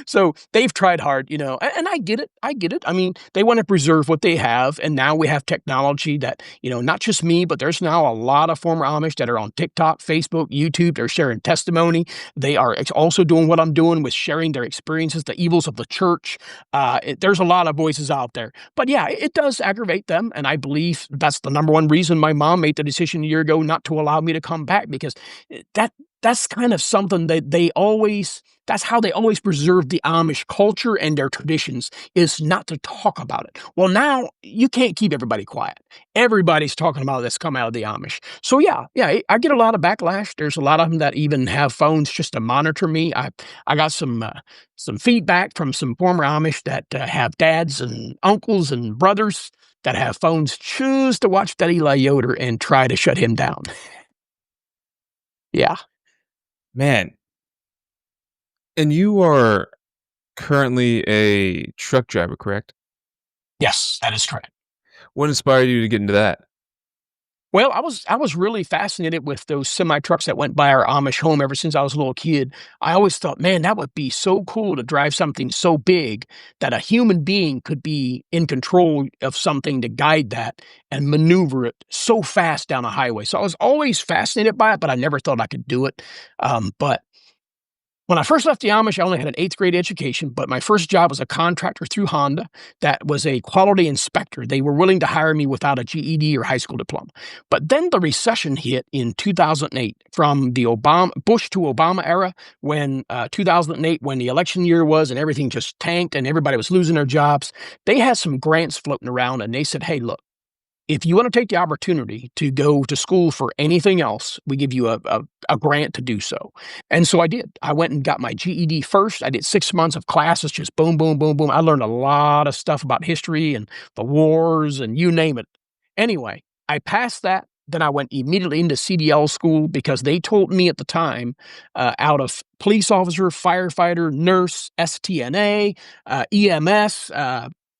So they've tried hard, and I get it. I get it. I mean, they want to preserve what they have, and now we have technology that, not just me, but there's now a lot of former Amish that are on TikTok, Facebook, YouTube. They're sharing testimony. They are also doing what I'm doing with sharing their experiences, the evils of the church. There's a lot of voices out there. But yeah, it does aggravate them. And I believe that's the number one reason my mom made the decision a year ago not to allow me to come back, because that's kind of something that that's how they always preserve the Amish culture and their traditions, is not to talk about it. Well, now you can't keep everybody quiet. Everybody's talking about this come out of the Amish. So yeah, I get a lot of backlash. There's a lot of them that even have phones just to monitor me. I got some feedback from some former Amish that have dads and uncles and brothers that have phones, choose to watch that Eli Yoder and try to shut him down. Yeah. Man, and you are currently a truck driver, correct? Yes, that is correct. What inspired you to get into that? Well, I was really fascinated with those semi trucks that went by our Amish home ever since I was a little kid. I always thought, man, that would be so cool to drive something so big that a human being could be in control of something to guide that and maneuver it so fast down a highway. So I was always fascinated by it, but I never thought I could do it. But when I first left the Amish, I only had an eighth grade education, but my first job was a contractor through Honda that was a quality inspector. They were willing to hire me without a GED or high school diploma. But then the recession hit in 2008, from the Bush to Obama era, when 2008, when the election year was and everything just tanked and everybody was losing their jobs. They had some grants floating around, and they said, "Hey, look, if you want to take the opportunity to go to school for anything else, we give you a grant to do so." And so I did. I went and got my GED first. I did 6 months of classes, just boom, boom, boom, boom. I learned a lot of stuff about history and the wars and you name it. Anyway, I passed that. Then I went immediately into CDL school because they told me at the time, out of police officer, firefighter, nurse, STNA, EMS,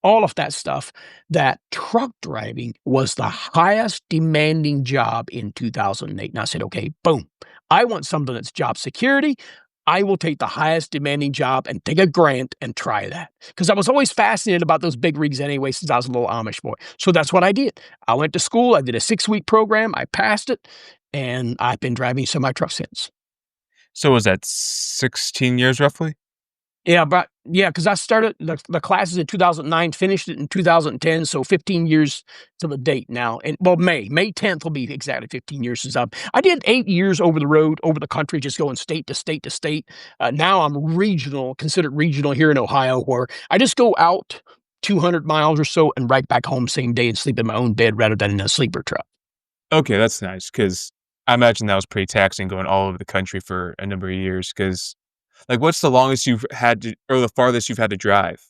all of that stuff, that truck driving was the highest demanding job in 2008. And I said, okay, boom. I want something that's job security. I will take the highest demanding job and take a grant and try that. Because I was always fascinated about those big rigs anyway since I was a little Amish boy. So that's what I did. I went to school, I did a 6-week program, I passed it, and I've been driving semi-truck since. So was that 16 years roughly? Yeah, but yeah, because I started the classes in 2009, finished it in 2010, so 15 years to the date now. And well, May 10th will be exactly 15 years since I did 8 years over the road, over the country, just going state to state to state. Now I'm regional, considered regional here in Ohio, where I just go out 200 miles or so and right back home same day and sleep in my own bed rather than in a sleeper truck. Okay, that's nice because I imagine that was pretty taxing going all over the country for a number of years. Because like, what's the longest you've had to or the farthest you've had to drive?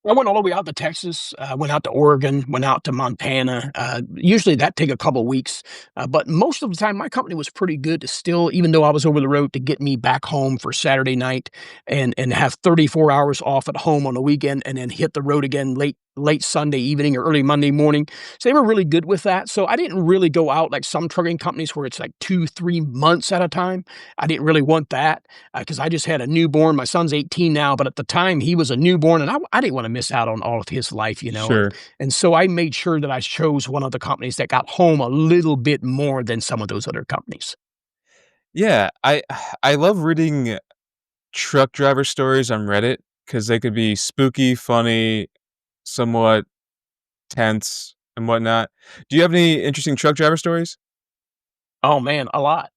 I went all the way out to Texas, went out to Oregon, went out to Montana. Usually that take a couple weeks, but most of the time my company was pretty good to still, even though I was over the road, to get me back home for Saturday night and have 34 hours off at home on the weekend, and then hit the road again late Sunday evening or early Monday morning. So they were really good with that. So I didn't really go out like some trucking companies where it's like 2-3 months at a time. I didn't really want that because I just had a newborn. My son's 18 now, but at the time he was a newborn, and I didn't want to miss out on all of his life, you know. And Sure. and so I made sure that I chose one of the companies that got home a little bit more than some of those other companies. Yeah, I love reading truck driver stories on Reddit because they could be spooky, funny, somewhat tense, and whatnot. Do you have any interesting truck driver stories? Oh man, a lot.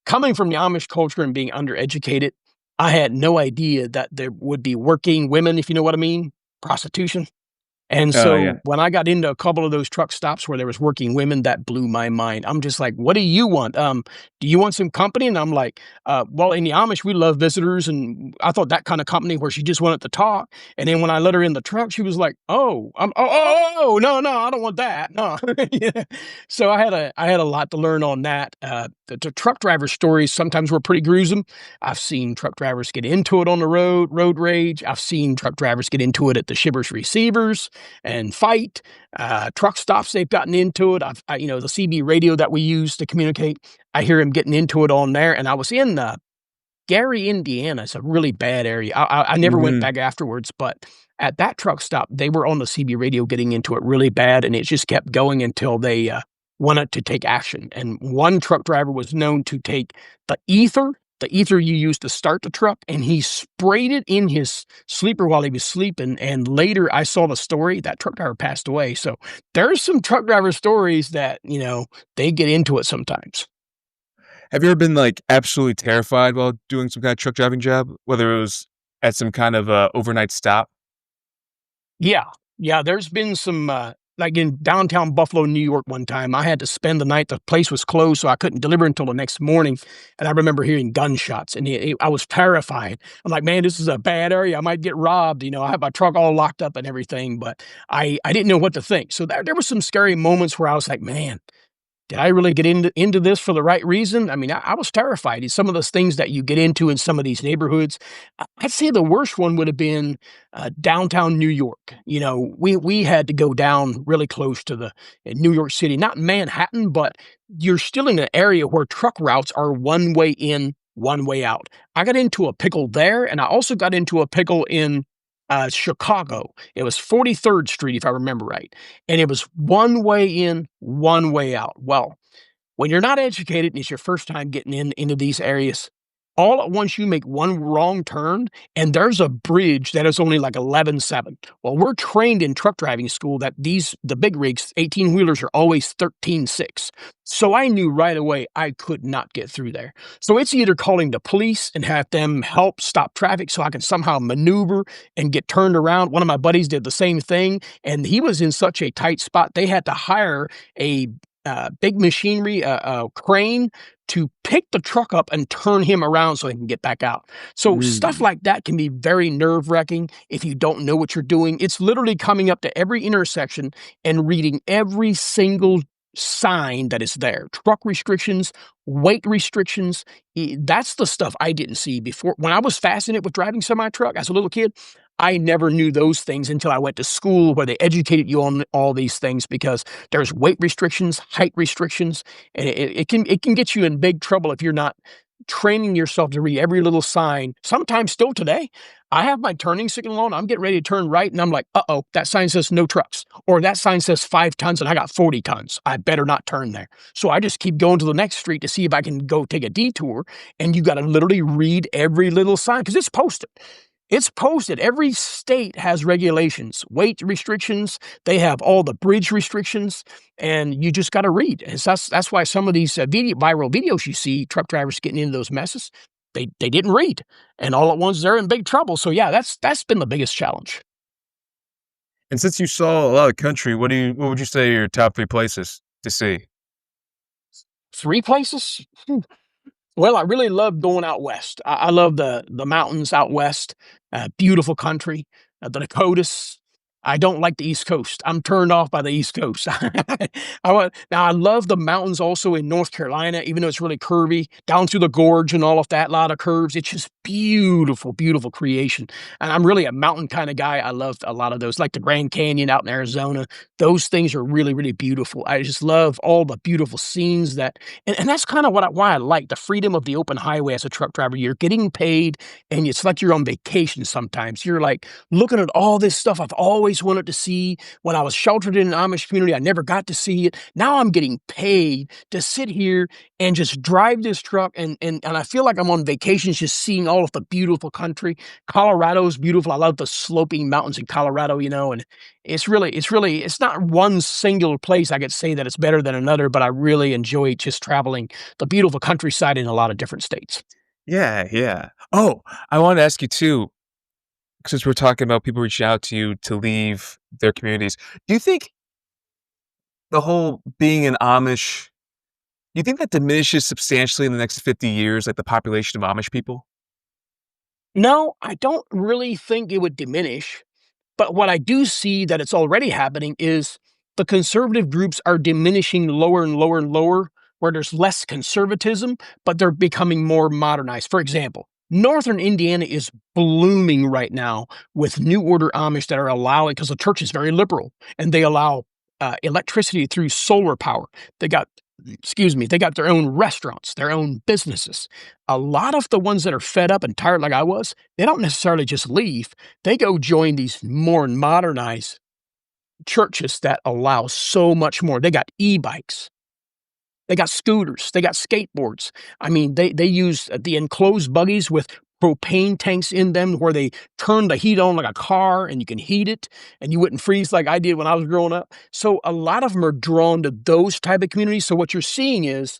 Coming from the Amish culture and being undereducated, I had no idea that there would be working women, if you know what I mean, prostitution. And Oh, yeah. so when I got into a couple of those truck stops where there was working women, that blew my mind. I'm just like, "What do you want? Do you want some company?" And I'm like, well, in the Amish, we love visitors." And I thought that kind of company where she just wanted to talk. And then when I let her in the truck, she was like, no, no, I don't want that. No. Yeah. So I had a lot to learn on that. The truck driver stories sometimes were pretty gruesome. I've seen truck drivers get into it on the road rage. I've seen truck drivers get into it at the Shippers Receivers and fight. Truck stops they've gotten into it. The CB radio that we use to communicate, I hear him getting into it on there. And I was in Gary, Indiana. It's a really bad area. I never went Mhm. back afterwards, but at that truck stop, they were on the CB radio getting into it really bad, and it just kept going until they wanted to take action. And one truck driver was known to take the ether you use to start the truck, and he sprayed it in his sleeper while he was sleeping. And later, I saw the story. That truck driver passed away. So there's some truck driver stories that they get into it sometimes. Have you ever been, like, absolutely terrified while doing some kinda truck driving job? Whether it was at some kind of, overnight stop? Yeah. Yeah, there's been some, like in downtown Buffalo, New York one time, I had to spend the night. The place was closed, so I couldn't deliver until the next morning, and I remember hearing gunshots, and I was terrified. I'm like, "Man, this is a bad area. I might get robbed." I have my truck all locked up and everything, but I didn't know what to think. So there were some scary moments where I was like, "Man, did I really get into this for the right reason?" I mean, I was terrified. Some of those things that you get into in some of these neighborhoods, I'd say the worst one would have been downtown New York. We had to go down really close to the in New York City, not Manhattan, but you're still in an area where truck routes are one way in, one way out. I got into a pickle there, and I also got into a pickle in Chicago. It was 43rd Street, if I remember right, and it was one way in, one way out. Well, when you're not educated and it's your first time getting into these areas, all at once you make one wrong turn and there's a bridge that is only like 11.7. Well, we're trained in truck driving school that the big rigs, 18 wheelers are always 13.6. So I knew right away I could not get through there. So it's either calling the police and have them help stop traffic so I can somehow maneuver and get turned around. One of my buddies did the same thing, and he was in such a tight spot they had to hire a big machinery, crane to pick the truck up and turn him around so he can get back out. So stuff Mm. like that can be very nerve wracking if you don't know what you're doing. It's literally coming up to every intersection and reading every single sign that is there. Truck restrictions, weight restrictions. That's the stuff I didn't see before. When I was fascinated with driving semi truck as a little kid, I never knew those things until I went to school where they educated you on all these things because there's weight restrictions, height restrictions, and it can get you in big trouble if you're not training yourself to read every little sign. Sometimes still today, I have my turning signal on. I'm getting ready to turn right, and I'm like, uh-oh, that sign says no trucks. Or that sign says 5 tons, and I got 40 tons. I better not turn there. So I just keep going to the next street to see if I can go take a detour. And you got to literally read every little sign because it's posted. It's posted. Every state has regulations, weight restrictions. They have all the bridge restrictions, and you just got to read. And that's why some of these viral videos you see, truck drivers getting into those messes, they didn't read, and all at once they're in big trouble. So yeah, that's been the biggest challenge. And since you saw a lot of country, what would you say are your top 3 places to see? 3 places? Well, I really love going out west. I love the mountains out west, beautiful country, the Dakotas. I don't like the East Coast. I'm turned off by the East Coast. I love the mountains also in North Carolina, even though it's really curvy, down through the gorge and all of that, a lot of curves. It's just beautiful, beautiful creation. And I'm really a mountain kind of guy. I love a lot of those, like the Grand Canyon out in Arizona. Those things are really, really beautiful. I just love all the beautiful scenes that and that's kind of why I like the freedom of the open highway as a truck driver. You're getting paid, and it's like you're on vacation sometimes. You're like looking at all this stuff I've always wanted to see. When I was sheltered in an Amish community, I never got to see it. Now I'm getting paid to sit here and just drive this truck, and I feel like I'm on vacations, just seeing all of the beautiful country. Colorado's beautiful. I love the sloping mountains in Colorado, and it's not one singular place I could say that it's better than another, but I really enjoy just traveling the beautiful countryside in a lot of different states. Yeah, yeah. Oh, I wanted to ask you too, since we're talking about people reaching out to you to leave their communities, do you think the whole being an Amish, do you think that diminishes substantially in the next 50 years, like the population of Amish people? No, I don't really think it would diminish. But what I do see that it's already happening is the conservative groups are diminishing lower and lower and lower, where there's less conservatism, but they're becoming more modernized. For example, Northern Indiana is blooming right now with New Order Amish that are allowing, because the church is very liberal, and they allow electricity through solar power. They got, they got their own restaurants, their own businesses. A lot of the ones that are fed up and tired, like I was, they don't necessarily just leave. They go join these more modernized churches that allow so much more. They got e-bikes, they got scooters, they got skateboards. I mean, they use the enclosed buggies with propane tanks in them where they turn the heat on like a car and you can heat it and you wouldn't freeze like I did when I was growing up. So a lot of them are drawn to those type of communities. So what you're seeing is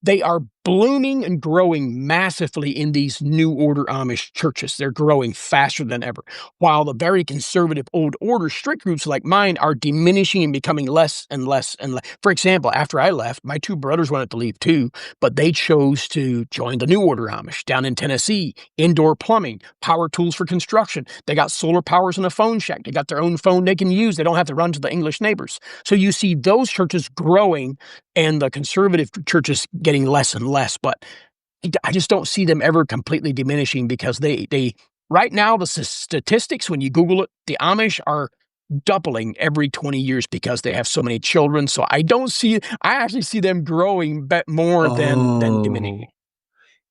they are blooming and growing massively in these New Order Amish churches. They're growing faster than ever, while the very conservative Old Order strict groups like mine are diminishing and becoming less and less and less. For example, after I left, my 2 brothers wanted to leave too, but they chose to join the New Order Amish down in Tennessee. Indoor plumbing, power tools for construction. They got solar powers in a phone shack. They got their own phone they can use. They don't have to run to the English neighbors. So you see those churches growing and the conservative churches getting less and less, but I just don't see them ever completely diminishing because they right now, the statistics, when you Google it, the Amish are doubling every 20 years because they have so many children. So I actually see them growing more than Oh, diminishing.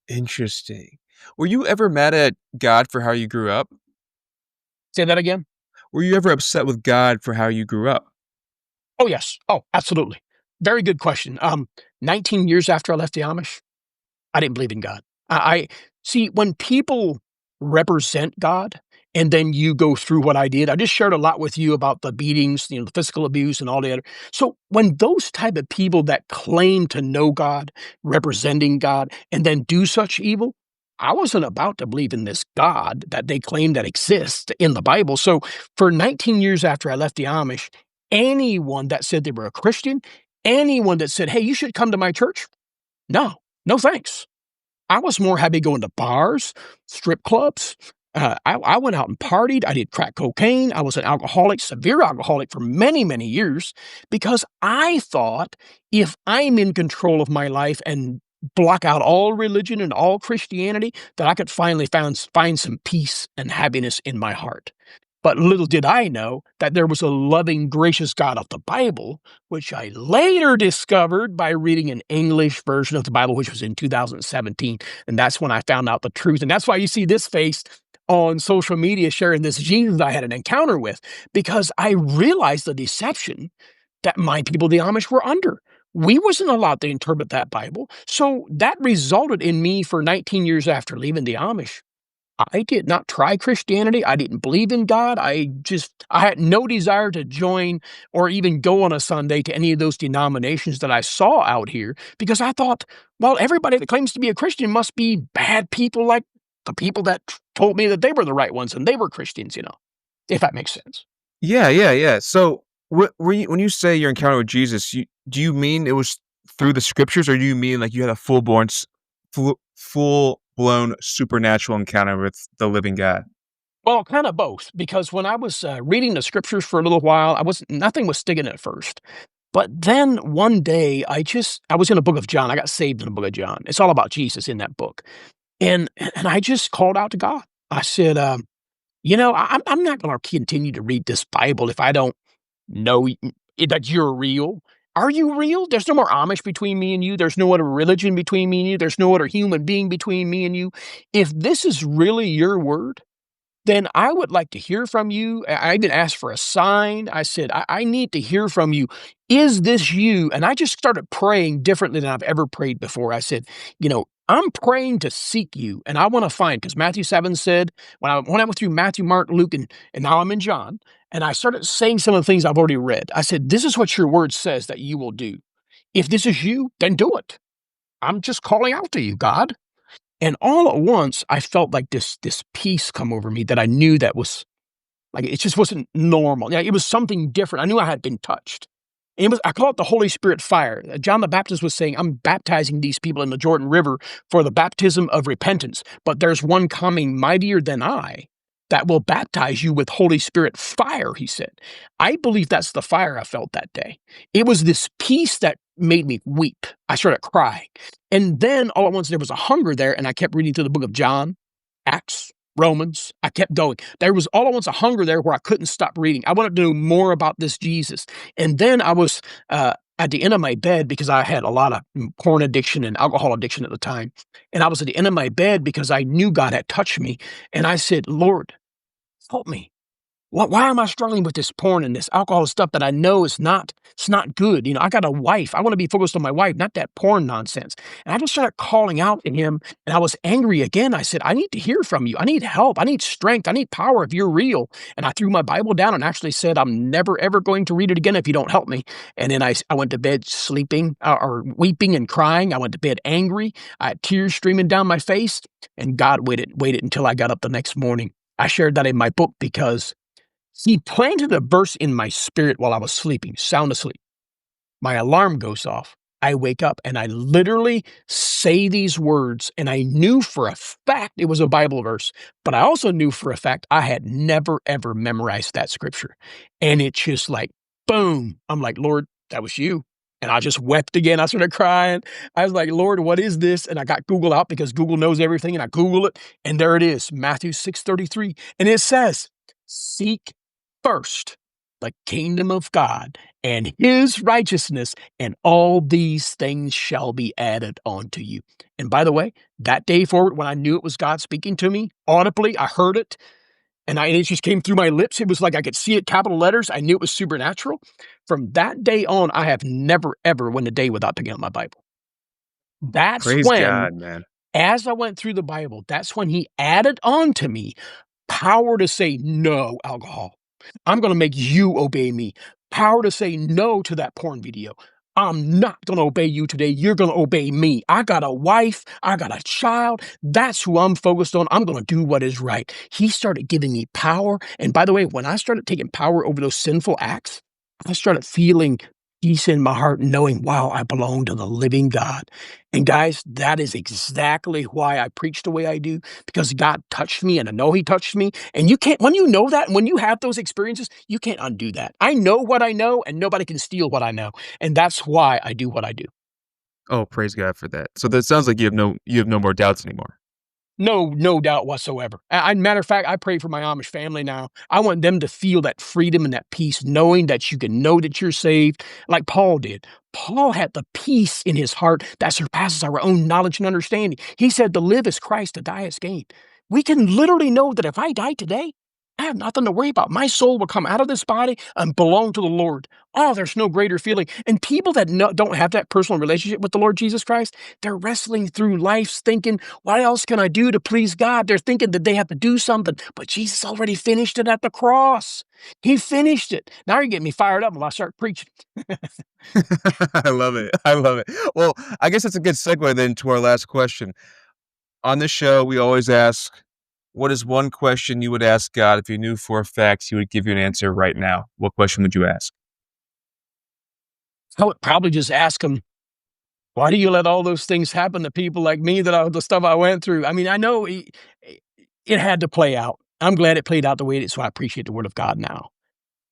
interesting. Were you ever mad at God for how you grew up? Say that again? Were you ever upset with God for how you grew up? Oh, yes. Oh, absolutely. Very good question. 19 years after I left the Amish, I didn't believe in God. I see when people represent God and then you go through what I did. I just shared a lot with you about the beatings, the physical abuse and all the other. So when those type of people that claim to know God, representing God, and then do such evil, I wasn't about to believe in this God that they claim that exists in the Bible. So for 19 years after I left the Amish, anyone that said they were a Christian, anyone that said, "Hey, you should come to my church," no, no thanks. I was more happy going to bars, strip clubs. I went out and partied. I did crack cocaine. I was an alcoholic, severe alcoholic for many, many years because I thought if I'm in control of my life and block out all religion and all Christianity, that I could finally find some peace and happiness in my heart. But little did I know that there was a loving, gracious God of the Bible, which I later discovered by reading an English version of the Bible, which was in 2017. And that's when I found out the truth. And that's why you see this face on social media sharing this Jesus I had an encounter with, because I realized the deception that my people, the Amish, were under. We wasn't allowed to interpret that Bible. So that resulted in me for 19 years after leaving the Amish. I did not try Christianity. I didn't believe in God. I had no desire to join or even go on a Sunday to any of those denominations that I saw out here because I thought, well, everybody that claims to be a Christian must be bad people like the people that told me that they were the right ones and they were Christians, if that makes sense. Yeah, yeah, yeah. So, when you say your encounter with Jesus, do you mean it was through the scriptures, or do you mean like you had a full-blown supernatural encounter with the living God? Well, kind of both, because when I was reading the scriptures for a little while, nothing was sticking at first. But then one day, I was in the book of John. I got saved in the book of John. It's all about Jesus in that book, and I just called out to God. I said, I'm not going to continue to read this Bible if I don't know that you're real. Are you real? There's no more Amish between me and you. There's no other religion between me and you. There's no other human being between me and you. If this is really your word, then I would like to hear from you. I even asked for a sign. I said, I need to hear from you. Is this you? And I just started praying differently than I've ever prayed before. I said, I'm praying to seek you and I want to find, because Matthew 7 said, when I went through Matthew, Mark, Luke, and now I'm in John, and I started saying some of the things I've already read. I said, this is what your word says that you will do. If this is you, then do it. I'm just calling out to you, God. And all at once, I felt like this peace come over me that I knew that was like, it just wasn't normal. Yeah, it was something different. I knew I had been touched. I call it the Holy Spirit fire. John the Baptist was saying, I'm baptizing these people in the Jordan River for the baptism of repentance. But there's one coming mightier than I that will baptize you with Holy Spirit fire, he said. I believe that's the fire I felt that day. It was this peace that made me weep. I started crying. And then all at once there was a hunger there, and I kept reading through the book of John, Acts, Romans. I kept going. There was all at once a hunger there where I couldn't stop reading. I wanted to know more about this Jesus. And then I was at the end of my bed, because I had a lot of porn addiction and alcohol addiction at the time. And I was at the end of my bed because I knew God had touched me. And I said, Lord, help me. Why am I struggling with this porn and this alcohol stuff that I know it's not good? I got a wife. I want to be focused on my wife, not that porn nonsense. And I just started calling out to him, and I was angry again. I said, I need to hear from you. I need help. I need strength. I need power if you're real. And I threw my Bible down and actually said, I'm never, ever going to read it again if you don't help me. And then I went to bed sleeping or weeping and crying. I went to bed angry. I had tears streaming down my face, and God waited until I got up the next morning. I shared that in my book because he planted a verse in my spirit while I was sleeping, sound asleep. My alarm goes off. I wake up and I literally say these words, and I knew for a fact it was a Bible verse, but I also knew for a fact I had never, ever memorized that scripture. And it's just like, boom. I'm like, Lord, that was you. And I just wept again. I started crying. I was like, Lord, what is this? And I got Google out because Google knows everything. And I Google it. And there it is, Matthew 6:33. And it says, seek first the kingdom of God and his righteousness, and all these things shall be added unto you. And by the way, that day forward, when I knew it was God speaking to me audibly, I heard it, and it just came through my lips. It was like I could see it, capital letters. I knew it was supernatural. From that day on, I have never, ever went a day without picking up my Bible. That's Praise when, God, man. as I went through the Bible, that's when he added on to me power to say no alcohol. I'm going to make you obey me. Power to say no to that porn video. I'm not going to obey you today. You're going to obey me. I got a wife. I got a child. That's who I'm focused on. I'm going to do what is right. He started giving me power. And by the way, when I started taking power over those sinful acts, I started feeling peace in my heart, knowing, wow, I belong to the living God. And guys, that is exactly why I preach the way I do, because God touched me, and I know he touched me. And you can't, when you know that, and when you have those experiences, you can't undo that. I know what I know, and nobody can steal what I know. And that's why I do what I do. Oh, praise God for that. So that sounds like you have no more doubts anymore. No doubt whatsoever. Matter of fact, I pray for my Amish family now. I want them to feel that freedom and that peace, knowing that you can know that you're saved, like Paul did. Paul had the peace in his heart that surpasses our own knowledge and understanding. He said, "To live is Christ, to die is gain." We can literally know that if I die today, I have nothing to worry about. My soul will come out of this body and belong to the Lord. Oh, there's no greater feeling. And people that don't have that personal relationship with the Lord Jesus Christ, they're wrestling through life thinking, what else can I do to please God? They're thinking that they have to do something, but Jesus already finished it at the cross. He finished it. Now you're getting me fired up when I start preaching. I love it. I love it. Well, I guess that's a good segue then to our last question. On this show, we always ask, what is one question you would ask God if you knew for a fact He would give you an answer right now? What question would you ask? I would probably just ask him, why do you let all those things happen to people like me the stuff I went through? I mean, I know it had to play out. I'm glad it played out the way it is, so I appreciate the word of God now.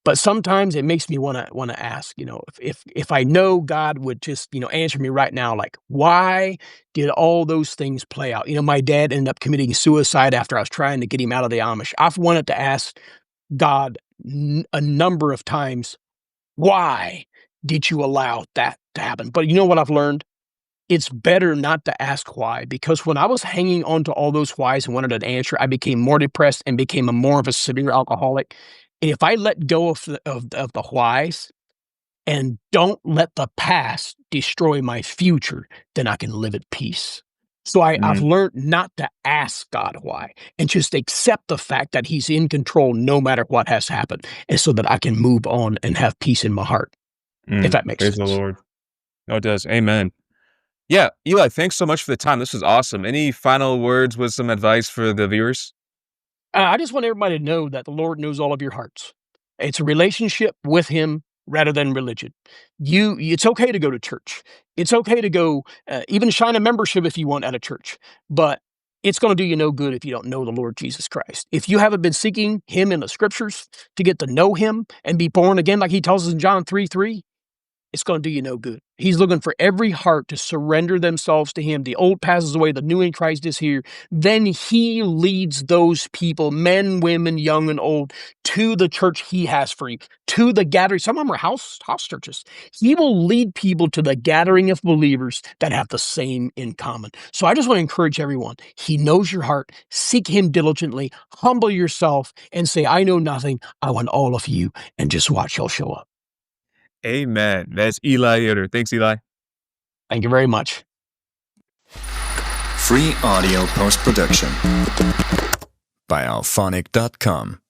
But sometimes it makes me wanna ask, if I know God would just, answer me right now, like, why did all those things play out? My dad ended up committing suicide after I was trying to get him out of the Amish. I've wanted to ask God a number of times, why did you allow that to happen? But you know what I've learned? It's better not to ask why, because when I was hanging on to all those whys and wanted an answer, I became more depressed and became more of a severe alcoholic. And if I let go of the whys and don't let the past destroy my future, then I can live at peace. So I've Mm, learned not to ask God why and just accept the fact that He's in control no matter what has happened. And so that I can move on and have peace in my heart, if that makes praise the sense. Lord. No, it does. Amen. Yeah, Eli, thanks so much for the time. This was awesome. Any final words with some advice for the viewers? I just want everybody to know that the Lord knows all of your hearts. It's a relationship with Him rather than religion. It's okay to go to church. It's okay to go, even shine a membership if you want at a church, but it's going to do you no good if you don't know the Lord Jesus Christ. If you haven't been seeking Him in the Scriptures to get to know Him and be born again, like He tells us in John 3:3, it's going to do you no good. He's looking for every heart to surrender themselves to Him. The old passes away, the new in Christ is here. Then He leads those people, men, women, young and old, to the church He has for you, to the gathering. Some of them are house churches. He will lead people to the gathering of believers that have the same in common. So I just want to encourage everyone. He knows your heart. Seek Him diligently. Humble yourself and say, I know nothing. I want all of you. And just watch He'll show up. Amen. That's Eli Yoder. Thanks, Eli. Thank you very much. Free audio post-production by alphonic.com.